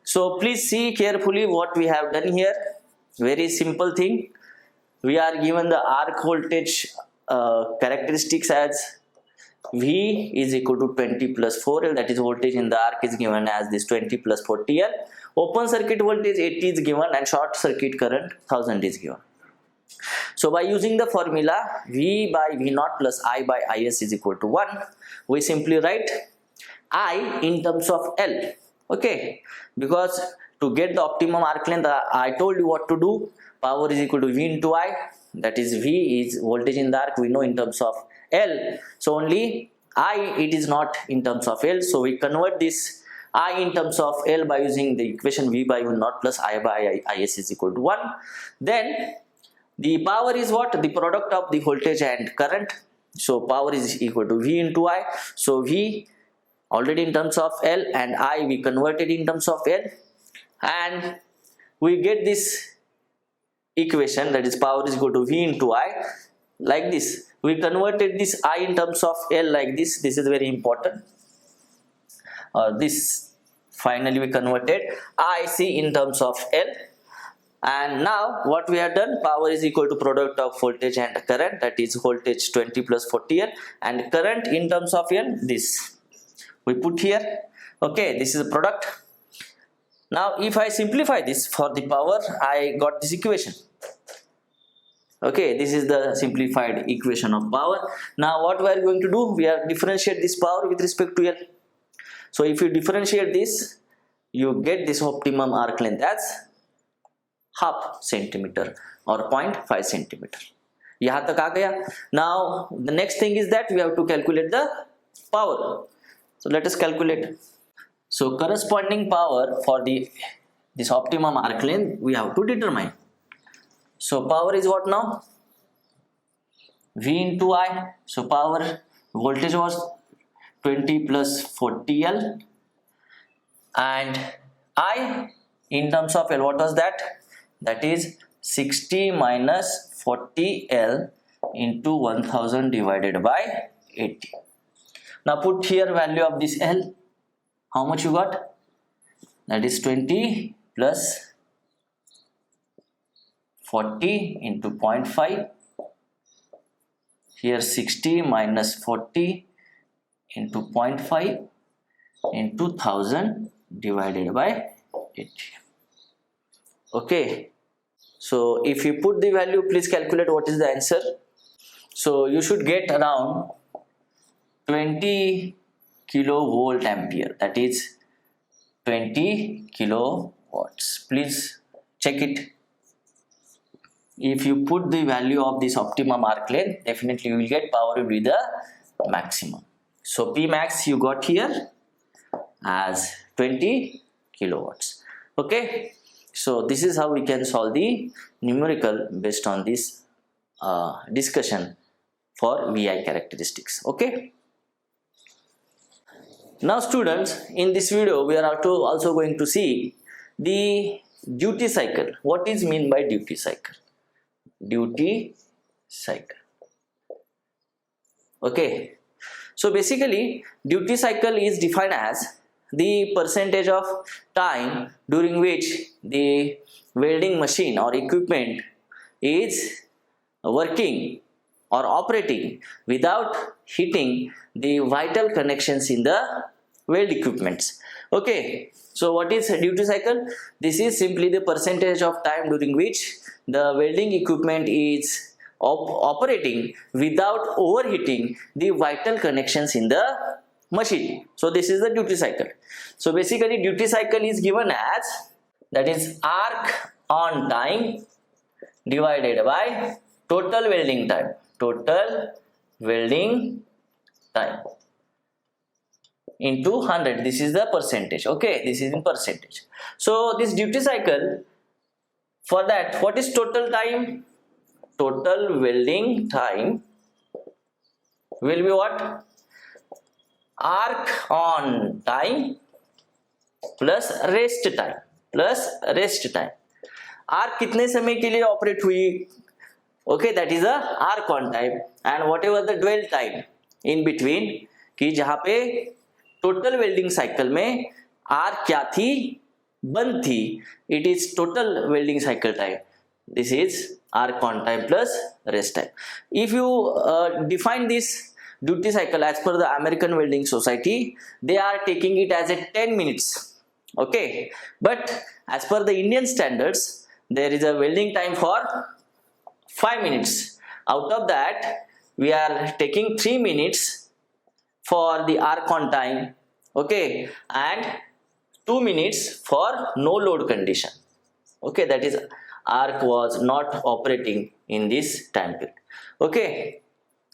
So please see carefully what we have done here. Very simple thing. We are given the arc voltage characteristics as V is equal to 20 plus 4L, that is voltage in the arc is given as this 20 plus 40L. Open circuit voltage 80 is given and short circuit current 1000 is given. So by using the formula V by V naught plus I by Is is equal to 1, we simply write I in terms of L. Okay, because to get the optimum arc length, I told you what to do. Power is equal to V into I, that is V is voltage in the arc, we know in terms of L. So only I, it is not in terms of L. So we convert this I in terms of L by using the equation V by V naught plus I by Is is equal to 1. Then the power is what? The product of the voltage and current. So power is equal to V into I. So V already in terms of L and I we converted in terms of L, and we get this equation, that is power is equal to V into I, like this. We converted this I in terms of L like this. This is very important. This finally we converted IC in terms of L. And now what we have done, power is equal to product of voltage and current, that is voltage 20 plus 40L, and current in terms of L, this we put here. Okay, this is a product. Now if I simplify this for the power, I got this equation. Okay, this is the simplified equation of power. Now what we are going to do, we are differentiate this power with respect to L. So if you differentiate this, you get this optimum arc length as half centimeter or 0.5 centimeter. Yahan tak aa gaya. Now the next thing is that we have to calculate the power. So let us calculate. So corresponding power for this optimum arc length we have to determine. So power is what now? V into I. So power voltage was 20 plus 40L, and I in terms of L, what was that? That is 60 minus 40L into 1000 divided by 80. Now put here value of this L. How much you got? That is 20 plus 40 into 0.5. here 60 minus 40 into 0.5 into 1000 divided by 80. Okay, so if you put the value, please calculate what is the answer. So you should get around 20 kilovolt ampere, that is 20 kilowatts. Please check it. If you put the value of this optimum arc length, definitely you will get power will be the maximum. So P max you got here as 20 kilowatts. Okay, so this is how we can solve the numerical based on this discussion for VI characteristics. Okay, now students, in this video we are also going to see the duty cycle. What is mean by duty cycle? Duty cycle. Okay, so basically duty cycle is defined as the percentage of time during which the welding machine or equipment is working or operating without hitting the vital connections in the weld equipments. Okay, so what is duty cycle? This is simply the percentage of time during which the welding equipment is operating without overheating the vital connections in the machine. So this is the duty cycle. So basically duty cycle is given as, that is arc on time divided by total welding time. Total welding time into 100. This is the percentage. Okay, this is in percentage. So this duty cycle, for that, what is total time? Total welding time will be what? Arc on time plus rest time. Plus rest time. Arc कितने समय के लिए operate हुई? Okay, that is the arc on time, and whatever the dwell time in between, कि जहाँ पे total welding cycle में arc क्या थी? बंद थी. It is total welding cycle time. This is arc on time plus rest time. If you define this duty cycle as per the American Welding Society, they are taking it as a 10 minutes. Okay, but as per the Indian standards, there is a welding time for 5 minutes. Out of that, we are taking 3 minutes for the arc on time. Okay, and 2 minutes for no load condition. Okay, that is arc was not operating in this time period. Okay,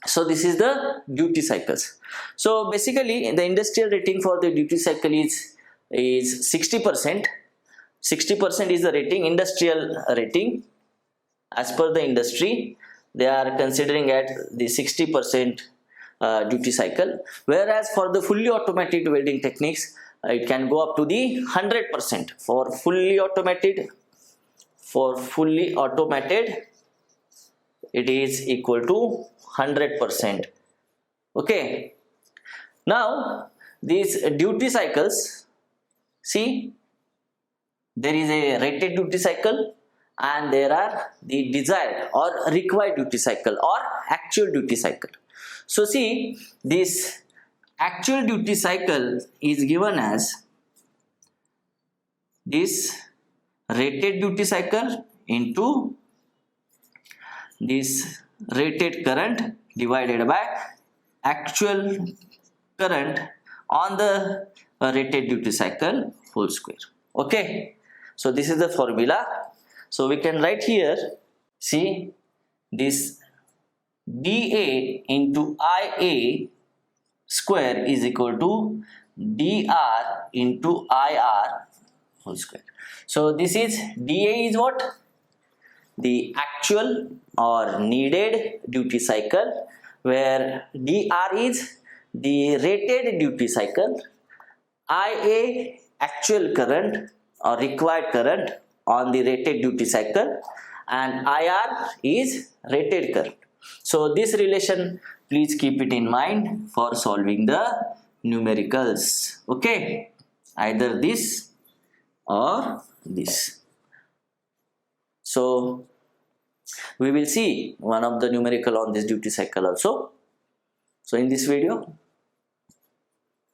so this is the duty cycles. So basically the industrial rating for the duty cycle is 60%. 60% is the rating, industrial rating. As per the industry, they are considering at the 60% duty cycle, whereas for the fully automated welding techniques, it can go up to the 100%. For fully automated, it is equal to 100%. Okay, now these duty cycles, see, there is a rated duty cycle and there are the desired or required duty cycle or actual duty cycle. So see, this actual duty cycle is given as this rated duty cycle into this rated current divided by actual current on the rated duty cycle whole square. Okay, so this is the formula. So we can write here, see, this dA into IA square is equal to dr into IR whole square. So this is dA is what? The actual or needed duty cycle, where dr is the rated duty cycle, IA actual current or required current on the rated duty cycle, and IR is rated current. So this relation, please keep it in mind for solving the numericals. Okay, either this or this. So We will see one of the numerical on this duty cycle also. So in this video,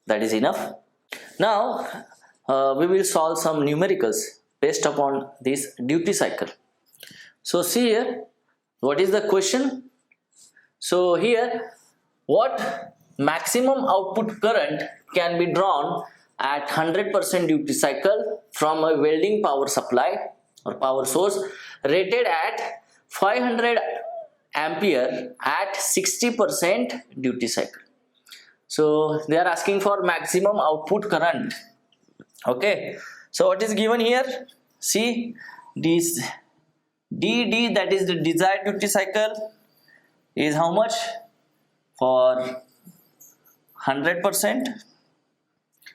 that is enough. Now we will solve some numericals based upon this duty cycle. So see here, what is the question? So here, what maximum output current can be drawn at 100% duty cycle from a welding power supply or power source rated at 500 ampere at 60% duty cycle. So they are asking for maximum output current. Okay, so what is given here? See, this DD, that is the desired duty cycle, is how much? For 100%.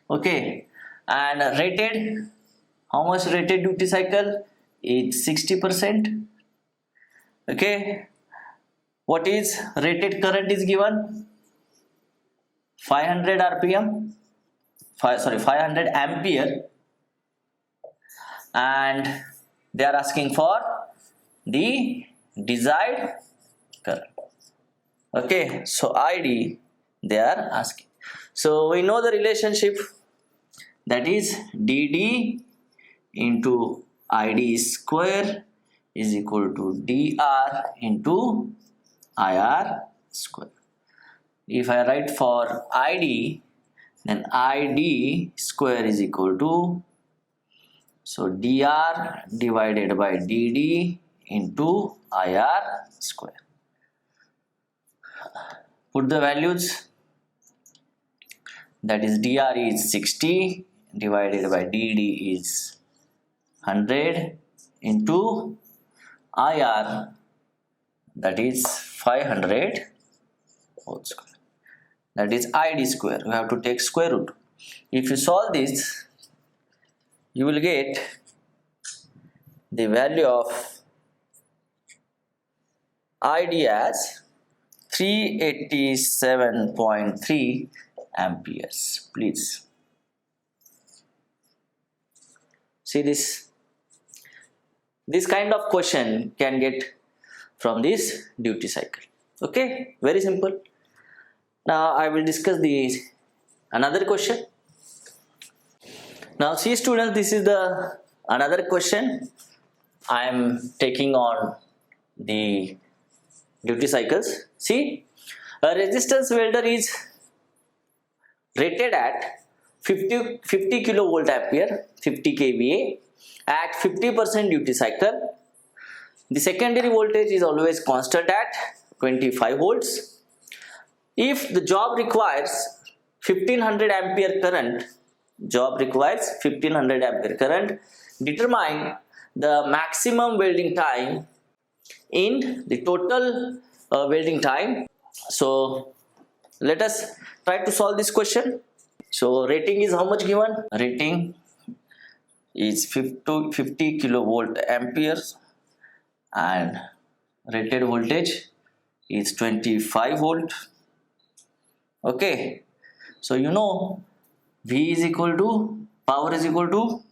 Okay, and rated, how much rated duty cycle? Is 60%. Okay, what is rated current is given? 500 rpm, 500 ampere, and they are asking for the desired current. Okay, so ID they are asking. So we know the relationship, that is DD into ID square is equal to DR into IR square. If I write for ID, then ID square is equal to, so DR divided by DD into IR square. Put the values, that is DR is 60 divided by DD is 100 into IR, that is 500 whole square, that is ID square. We have to take square root. If you solve this, you will get the value of ID as 387.3 amperes. Please see this. This kind of question can get from this duty cycle. Okay, very simple. Now I will discuss another question. Now see students, this is the another question I am taking on the duty cycles. See, a resistance welder is rated at 50 kilovolt ampere, 50 kVA at 50% duty cycle. The secondary voltage is always constant at 25 volts. If the job requires 1500 ampere current, determine the maximum welding time in the total welding time. So let us try to solve this question. So rating is how much given? Rating is 50 kilovolt amperes and rated voltage is 25 volt. Okay, so you know V is equal to, power is equal to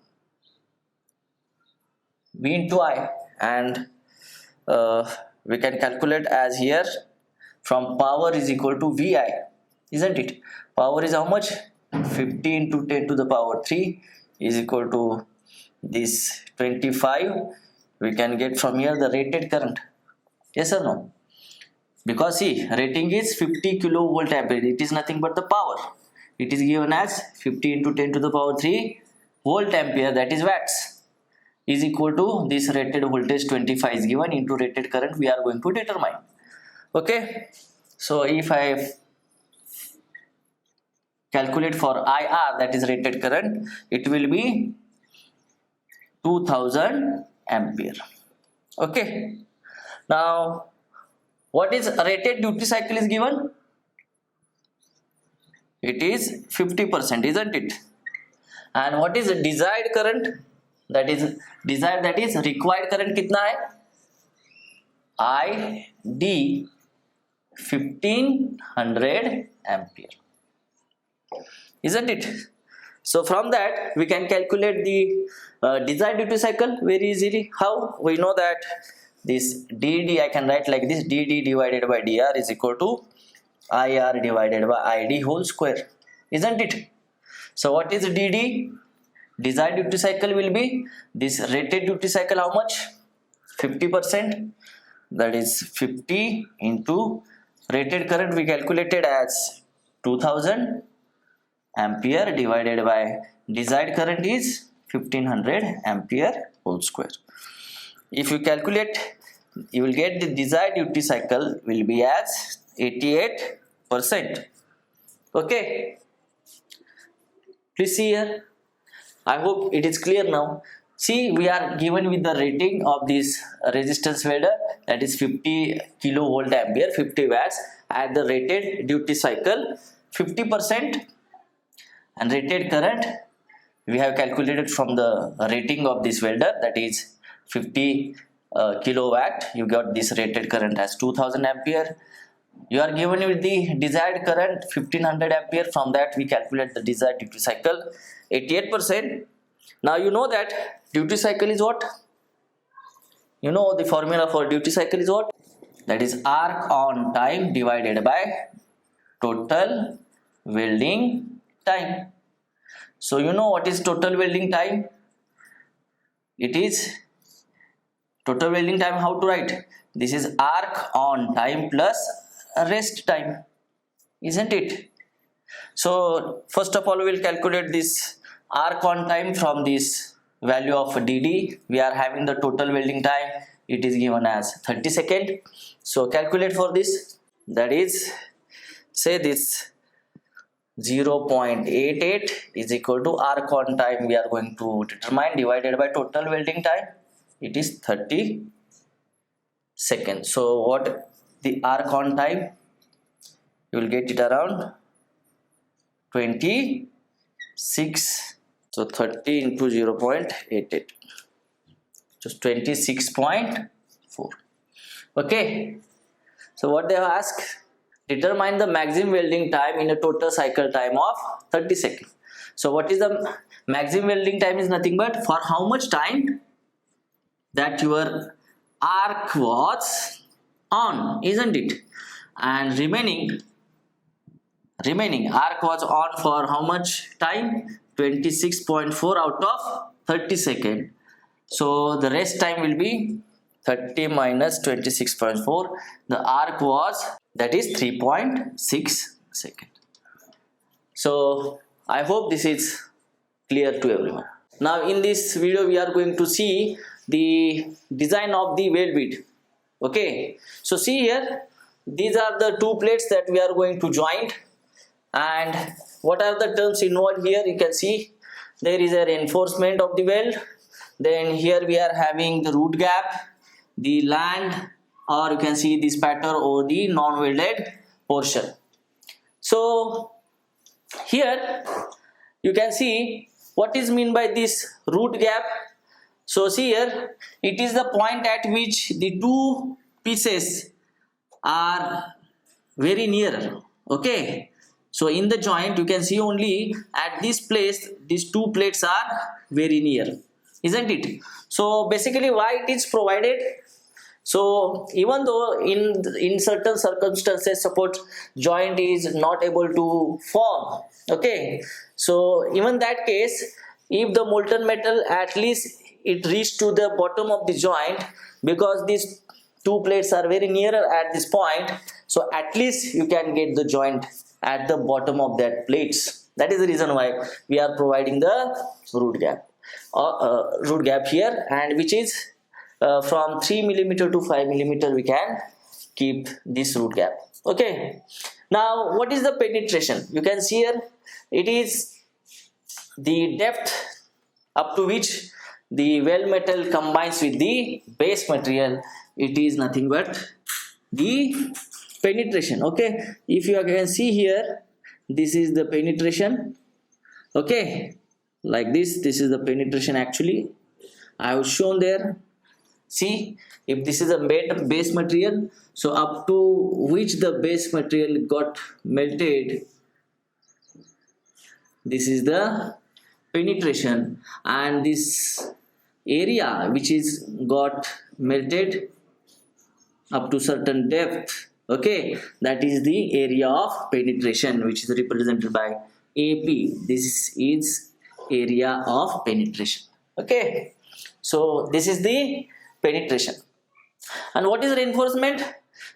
V into I, and we can calculate as here from power is equal to VI, isn't it? Power is how much? 50 into 10 to the power 3 is equal to this 25. We can get from here the rated current. Yes or no? Because see, rating is 50 kilovolt ampere. It is nothing but the power. It is given as 50 into 10 to the power 3 volt ampere, that is watts, is equal to this rated voltage 25 is given into rated current we are going to determine. Okay, so if I calculate for IR, that is rated current, it will be 2000 ampere. Okay, now what is rated duty cycle is given? It is 50%, isn't it? And what is the desired current? That is desired, that is required current कितना है? ID 1500 ampere, isn't it? So from that we can calculate the desired duty cycle very easily. How? We know that this dd I can write like this: dd divided by dr is equal to IR divided by ID whole square, isn't it? So what is dd? Desired duty cycle will be this rated duty cycle, how much? 50%, that is 50 into rated current we calculated as 2000 ampere divided by desired current is 1500 ampere whole square. If you calculate, you will get the desired duty cycle will be as 88%. Okay, please see here. I hope it is clear now. See, we are given with the rating of this resistance welder, that is 50 kilovolt ampere, 50 watts at the rated duty cycle, 50%, and rated current we have calculated from the rating of this welder, that is 50 kilowatt. You got this rated current as 2000 ampere. You are given with the desired current 1500 ampere. From that we calculate the desired duty cycle 88%. Now you know that duty cycle is what? You know the formula for duty cycle is what? That is arc on time divided by total welding time. So you know what is total welding time? It is total welding time, how to write? This is arc on time plus rest time, isn't it? So first of all we will calculate this arc on time from this value of dd. We are having the total welding time, it is given as 30 seconds. So calculate for this, that is, say this 0.88 is equal to arc on time we are going to determine divided by total welding time, it is 30 seconds. So what the arc on time, you will get it around 26. So 30 into 0.88, just 26.4. Okay, so what they have asked, determine the maximum welding time in a total cycle time of 30 seconds. So what is the maximum welding time? Is nothing but for how much time that your arc was on, isn't it? And remaining arc was on for how much time? 26.4 out of 30 seconds. So the rest time will be 30 minus 26.4. The arc was, that is 3.6 seconds. So I hope this is clear to everyone. Now in this video we are going to see the design of the weld bit. Okay, so see here, these are the two plates that we are going to join, and what are the terms involved here? You can see there is a reinforcement of the weld, then here we are having the root gap, the land, or you can see the spatter or the non-welded portion. So here you can see what is mean by this root gap. So see here, it is the point at which the two pieces are very near. Okay, so in the joint you can see only at this place these two plates are very near, isn't it? So basically why it is provided? So even though in certain circumstances, suppose joint is not able to form, okay, so even that case, if the molten metal at least it reach to the bottom of the joint, because these two plates are very nearer at this point, so at least you can get the joint at the bottom of that plates. That is the reason why we are providing the root gap here, and which is from 3 millimeter to 5 millimeter we can keep this root gap. Okay, now what is the penetration? You can see here, it is the depth up to which the weld metal combines with the base material. It is nothing but the penetration. Okay, if you can see here, this is the penetration. Okay, like this is the penetration. Actually I have shown there. See, if this is a base material, so up to which the base material got melted, this is the penetration, and this area which is got melted, up to certain depth. Okay, that is the area of penetration, which is represented by AP. This is area of penetration. Okay, so this is the penetration. And what is reinforcement?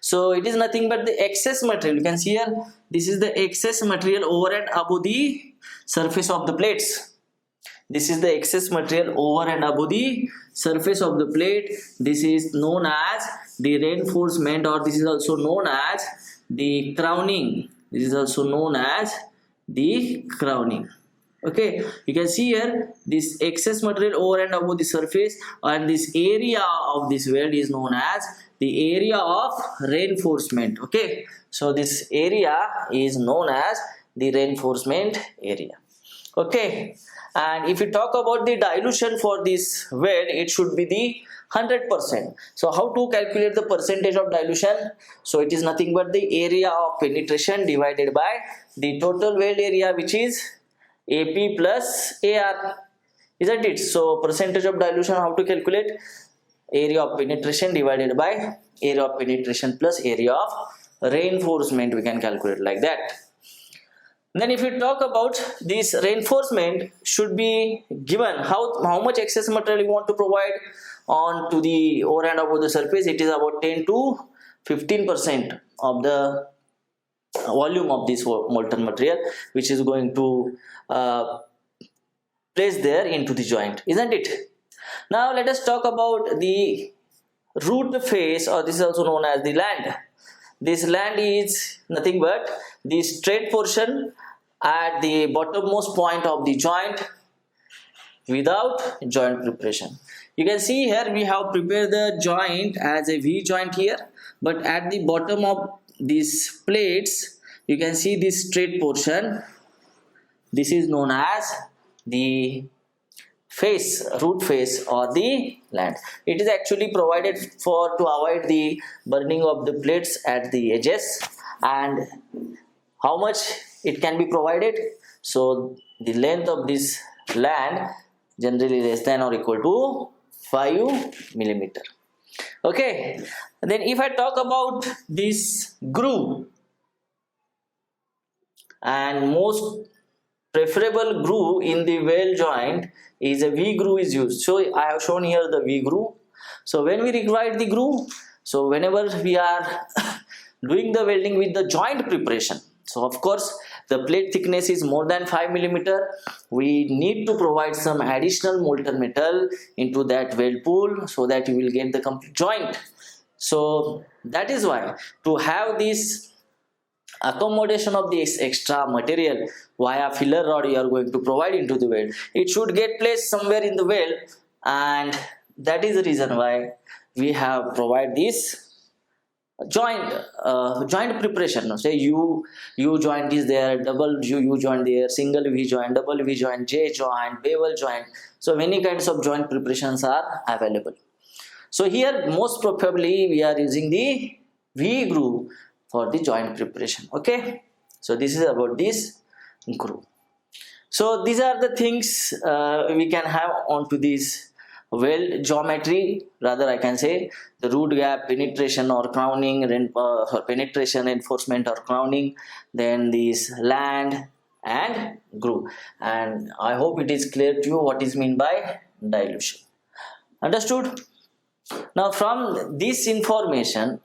So it is nothing but the excess material. You can see here, this is the excess material over and above the surface of the plates. This is the excess material over and above the surface of the plate. This is known as the reinforcement, or this is also known as the crowning. This is also known as the crowning. Okay, you can see here this excess material over and above the surface, and this area of this weld is known as the area of reinforcement. Okay, so this area is known as the reinforcement area. Okay, and if you talk about the dilution for this weld, it should be the 100%. So how to calculate the percentage of dilution? So it is nothing but the area of penetration divided by the total weld area, which is AP plus AR, isn't it? So percentage of dilution, how to calculate? Area of penetration divided by area of penetration plus area of reinforcement, we can calculate like that. Then if you talk about this reinforcement should be given, how much excess material you want to provide on to the over and above the surface. It is about 10 to 15% of the volume of this molten material, which is going to place there into the joint, isn't it? Now let us talk about the root face, or this is also known as the land. This land is nothing but the straight portion at the bottommost point of the joint without joint preparation. You can see here we have prepared the joint as a V joint here, but at the bottom of these plates you can see this straight portion. This is known as the face, root face, or the land. It is actually provided for to avoid the burning of the plates at the edges. And how much it can be provided? So the length of this land generally less than or equal to 5 millimeter. Okay, then if I talk about this groove, and most preferable groove in the weld joint is a V groove is used. So I have shown here the V groove. So when we require the groove, so whenever we are doing the welding with the joint preparation, so of course the plate thickness is more than 5 millimeter, we need to provide some additional molten metal into that weld pool so that you will get the complete joint. So that is why to have this accommodation of this extra material via filler rod you are going to provide into the weld, it should get placed somewhere in the weld, and that is the reason why we have provide this joint preparation. Say U joint is there, double U joint there, single V joint, double V joint, J joint, bevel joint. So many kinds of joint preparations are available. So here most probably we are using the V groove for the joint preparation. Okay, so this is about this groove. So these are the things we can have onto this weld geometry, rather I can say the root gap, penetration or crowning, penetration, reinforcement or crowning, then this land and groove. And I hope it is clear to you what is meant by dilution. Understood? Now from this information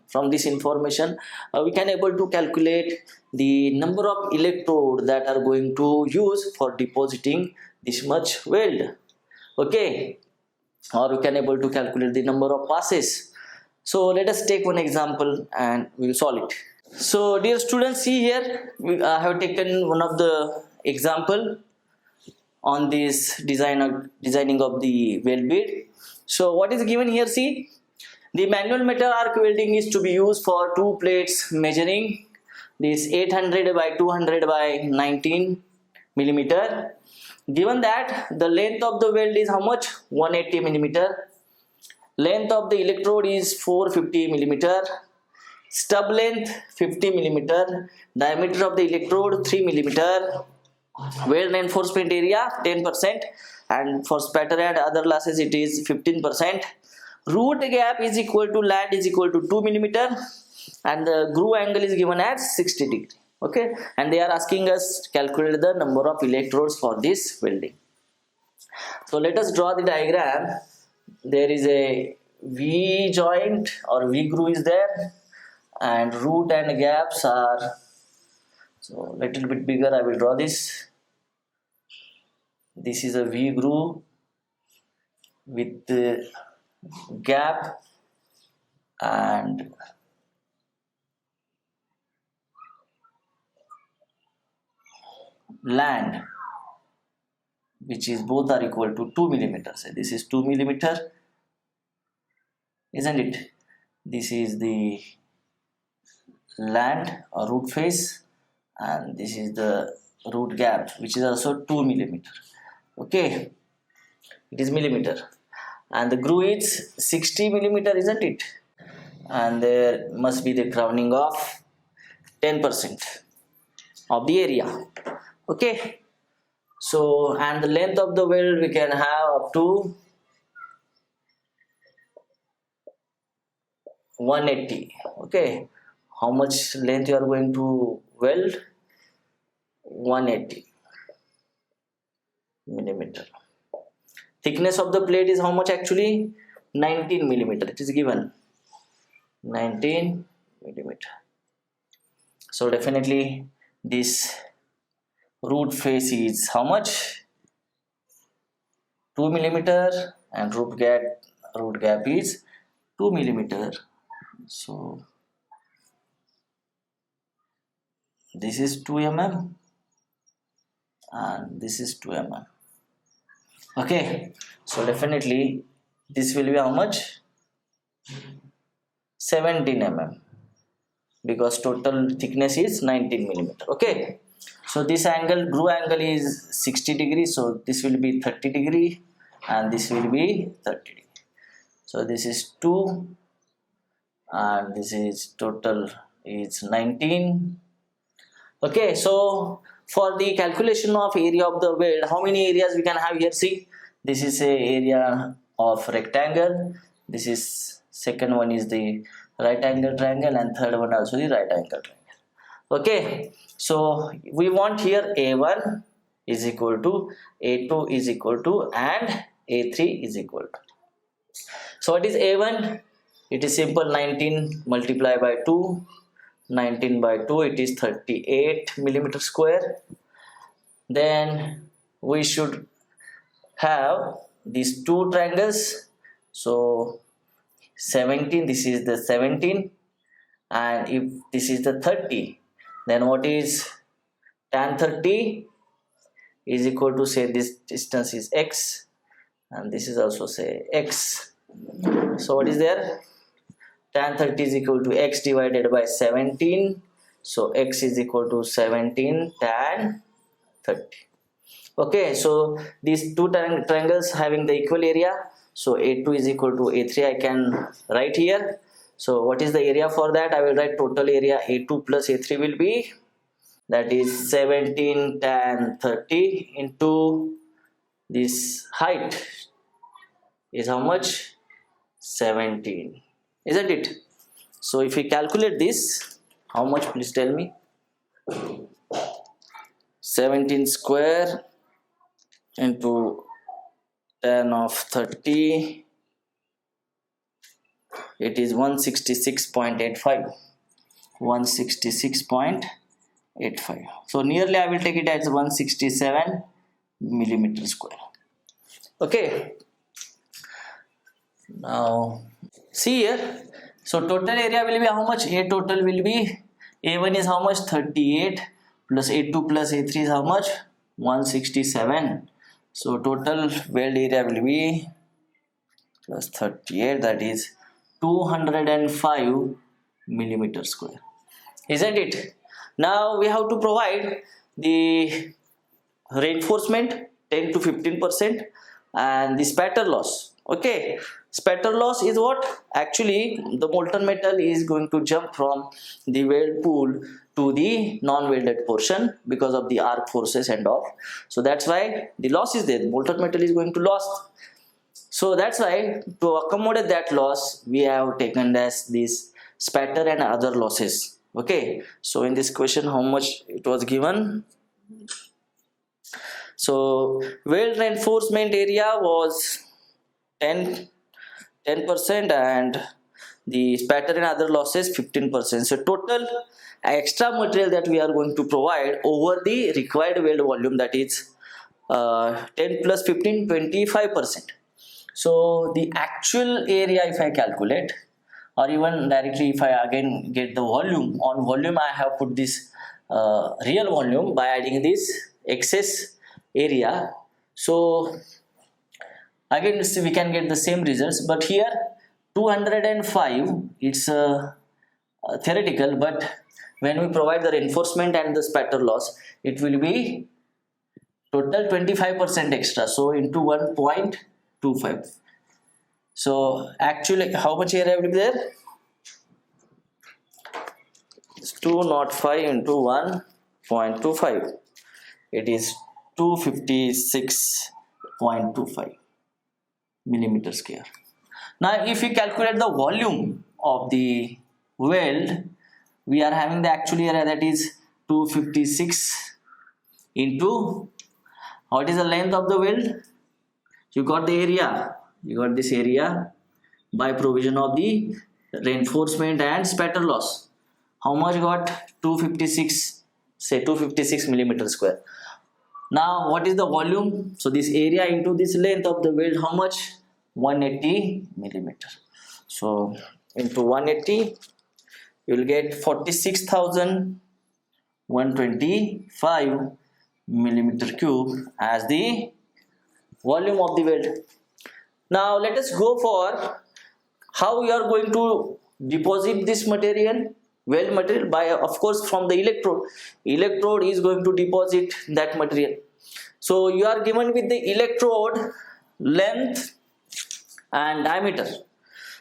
we can able to calculate the number of electrode that are going to use for depositing this much weld. Okay, or we can able to calculate the number of passes. So let us take one example and we will solve it. So dear students, see here I have taken one of the example on this designing of the weld bead. So what is given here? See, the manual metal arc welding is to be used for two plates measuring this 800 by 200 by 19 millimeter. Given that the length of the weld is how much? 180 millimeter. Length of the electrode is 450 millimeter. Stub length 50 millimeter. Diameter of the electrode 3 millimeter. Weld reinforcement area 10%, and for spatter and other losses it is 15%. root gap is equal to land is equal to 2 millimeter, and the groove angle is given as 60 degree. Okay, and they are asking us calculate the number of electrodes for this welding. So let us draw the diagram. There is a V joint or V groove is there, and root and gaps are, so little bit bigger I will draw this. This is a V groove with the gap and land, which is both are equal to 2 millimeters. This is 2 millimeter, isn't it? This is the land or root face, and this is the root gap, which is also 2 millimeter. Okay, it is millimeter, and the groove is 60 millimeter, isn't it? And there must be the crowning of 10% of the area. Okay, so and the length of the weld we can have up to 180. Okay, how much length you are going to weld? 180 millimeter. Thickness of the plate is how much actually? 19 millimeter. It is given 19 millimeter. So definitely this root face is how much? 2 millimeter, and root gap is 2 millimeter. So this is 2 mm and this is 2 mm. Okay, so definitely this will be how much? 17 mm, because total thickness is 19 millimeter. Okay, so this angle, groove angle is 60 degrees, so this will be 30 degree and this will be 30 degree. So this is 2 and this is total is 19. Okay, so for the calculation of area of the weld, how many areas we can have here? See, this is a area of rectangle, this is second one is the right angle triangle, and third one also the right angle triangle. Okay, so we want here A1 is equal to A2 is equal to and A3 is equal to. So what is A1? It is simple, 19 multiplied by 2, 19 by 2, it is 38 millimeter square. Then we should have these two triangles, so 17, this is the 17, and if this is the 30, then what is tan 30 is equal to, say, this distance is x and this is also, say, x. So what is there? Tan 30 is equal to x divided by 17, so x is equal to 17 tan 30. Okay, so these two triangles having the equal area, so A2 is equal to A3 I can write here. So what is the area for that? I will write total area A2 plus A3 will be, that is 17 tan 30 into this height is how much? 17, isn't it? So if we calculate this, how much, please tell me? 17 square into tan of 30, it is 166.85. 166.85. So nearly I will take it as 167 millimeter square. Okay, now see here, so total area will be how much? A total will be, A1 is how much? 38 plus A2 plus A3 is how much? 167. So total weld area will be plus 38, that is 205 millimeter square, isn't it? Now we have to provide the reinforcement 10 to 15% and the spatter loss. Okay, spatter loss is what? Actually the molten metal is going to jump from the weld pool to the non-welded portion because of the arc forces and all. So that's why the loss is there. The molten metal is going to lose. So that's why to accommodate that loss, we have taken as this spatter and other losses. Okay, so in this question, how much it was given? So weld reinforcement area was 10% and the spatter and other losses 15%. So total extra material that we are going to provide over the required weld volume, that is 10 plus 15, 25%. So the actual area, if I calculate, or even directly if I again get the volume, on volume I have put this real volume by adding this excess area. So again we can get the same results, but here 205, it's theoretical, but when we provide the reinforcement and the spatter loss, it will be total 25% extra, so into 1.25. so actually how much area will be there? It's 205 into 1.25, it is 256.25 millimeter square. Now if we calculate the volume of the weld, we are having the actual area, that is 256 into what is the length of the weld? You got the area, you got this area by provision of the reinforcement and spatter loss. How much got? 256, say 256 millimeter square. Now what is the volume? So this area into this length of the weld, how much? 180 millimeter. So into 180, you will get 46,125 millimeter cube as the volume of the weld. Now let us go for how we are going to deposit this material, weld material, by of course from the electrode. Electrode is going to deposit that material. So you are given with the electrode length and diameter.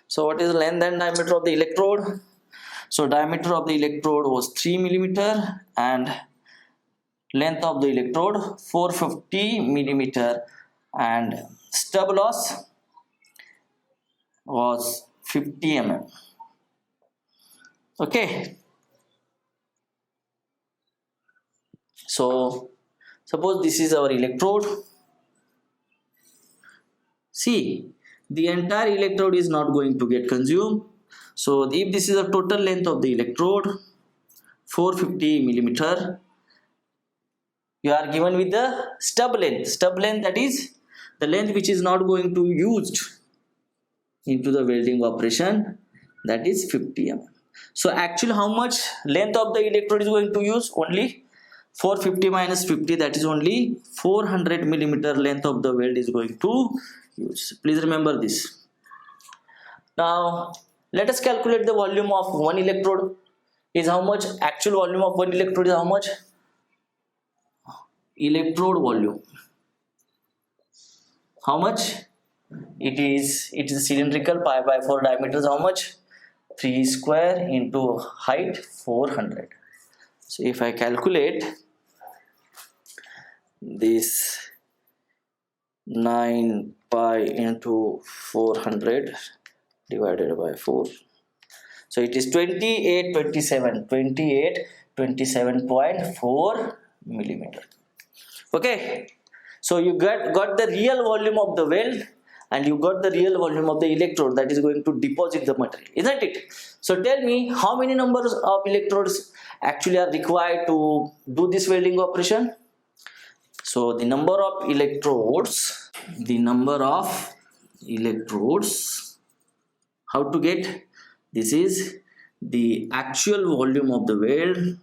So what is the length and diameter of the electrode? So diameter of the electrode was 3 millimeter and length of the electrode 450 millimeter, and stub loss was 50 mm. Okay, so suppose this is our electrode. See, the entire electrode is not going to get consumed. So if this is the total length of the electrode 450 millimeter, you are given with the stub length, that is the length which is not going to used into the welding operation, that is 50 mm. So actually how much length of the electrode is going to use? Only 450 minus 50, that is only 400 millimeter length of the weld is going to use. Please remember this. Now let us calculate the volume of one electrode is how much? Actual volume of one electrode is how much? Electrode volume, how much? It is cylindrical, pi by 4 diameters, how much? 3 square into height 400. So if I calculate this 9 pi into 400 divided by 4, so it is 27.4 millimeter. Okay, so you got the real volume of the weld and you got the real volume of the electrode that is going to deposit the material, isn't it? So tell me how many numbers of electrodes actually are required to do this welding operation. So the number of electrodes, how to get? This is the actual volume of the weld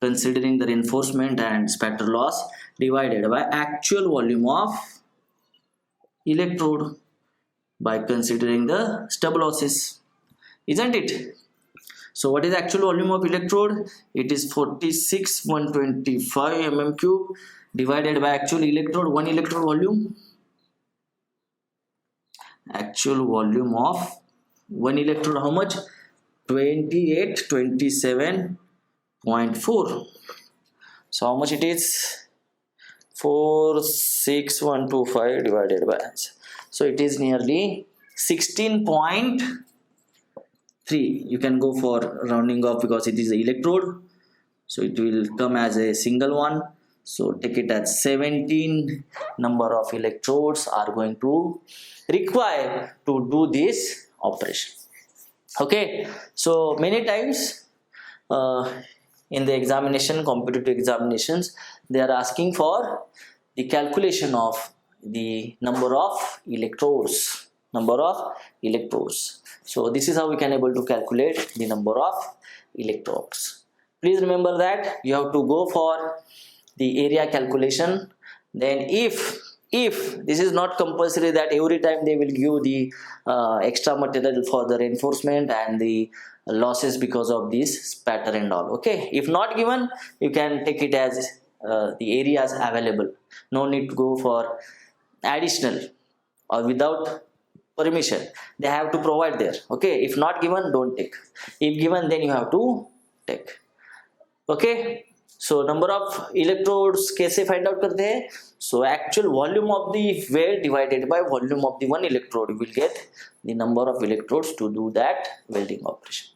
considering the reinforcement and spatter loss divided by actual volume of electrode by considering the stub losses, isn't it? So what is the actual volume of electrode? It is 46,125 mm cube divided by actual electrode, one electrode volume. Actual volume of one electrode, how much? 27.4. So how much it is? 4 6125 divided by answer. So it is nearly 16.3. You can go for rounding off because it is an electrode, so it will come as a single one. So take it as 17 number of electrodes are going to require to do this operation. Okay, so many times in the examination, competitive examinations, they are asking for the calculation of the number of electrodes. So this is how we can able to calculate the number of electrodes. Please remember that you have to go for the area calculation. Then if this is not compulsory that every time they will give the extra material for the reinforcement and the losses because of this spatter and all. Okay, if not given, you can take it as the areas available. No need to go for additional or without permission. They have to provide there. Okay, if not given, don't take. If given, then you have to take. Okay, so number of electrodes कैसे find out करते हैं? So actual volume of the weld divided by volume of the one electrode, you will get the number of electrodes to do that welding operation.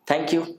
Thank you.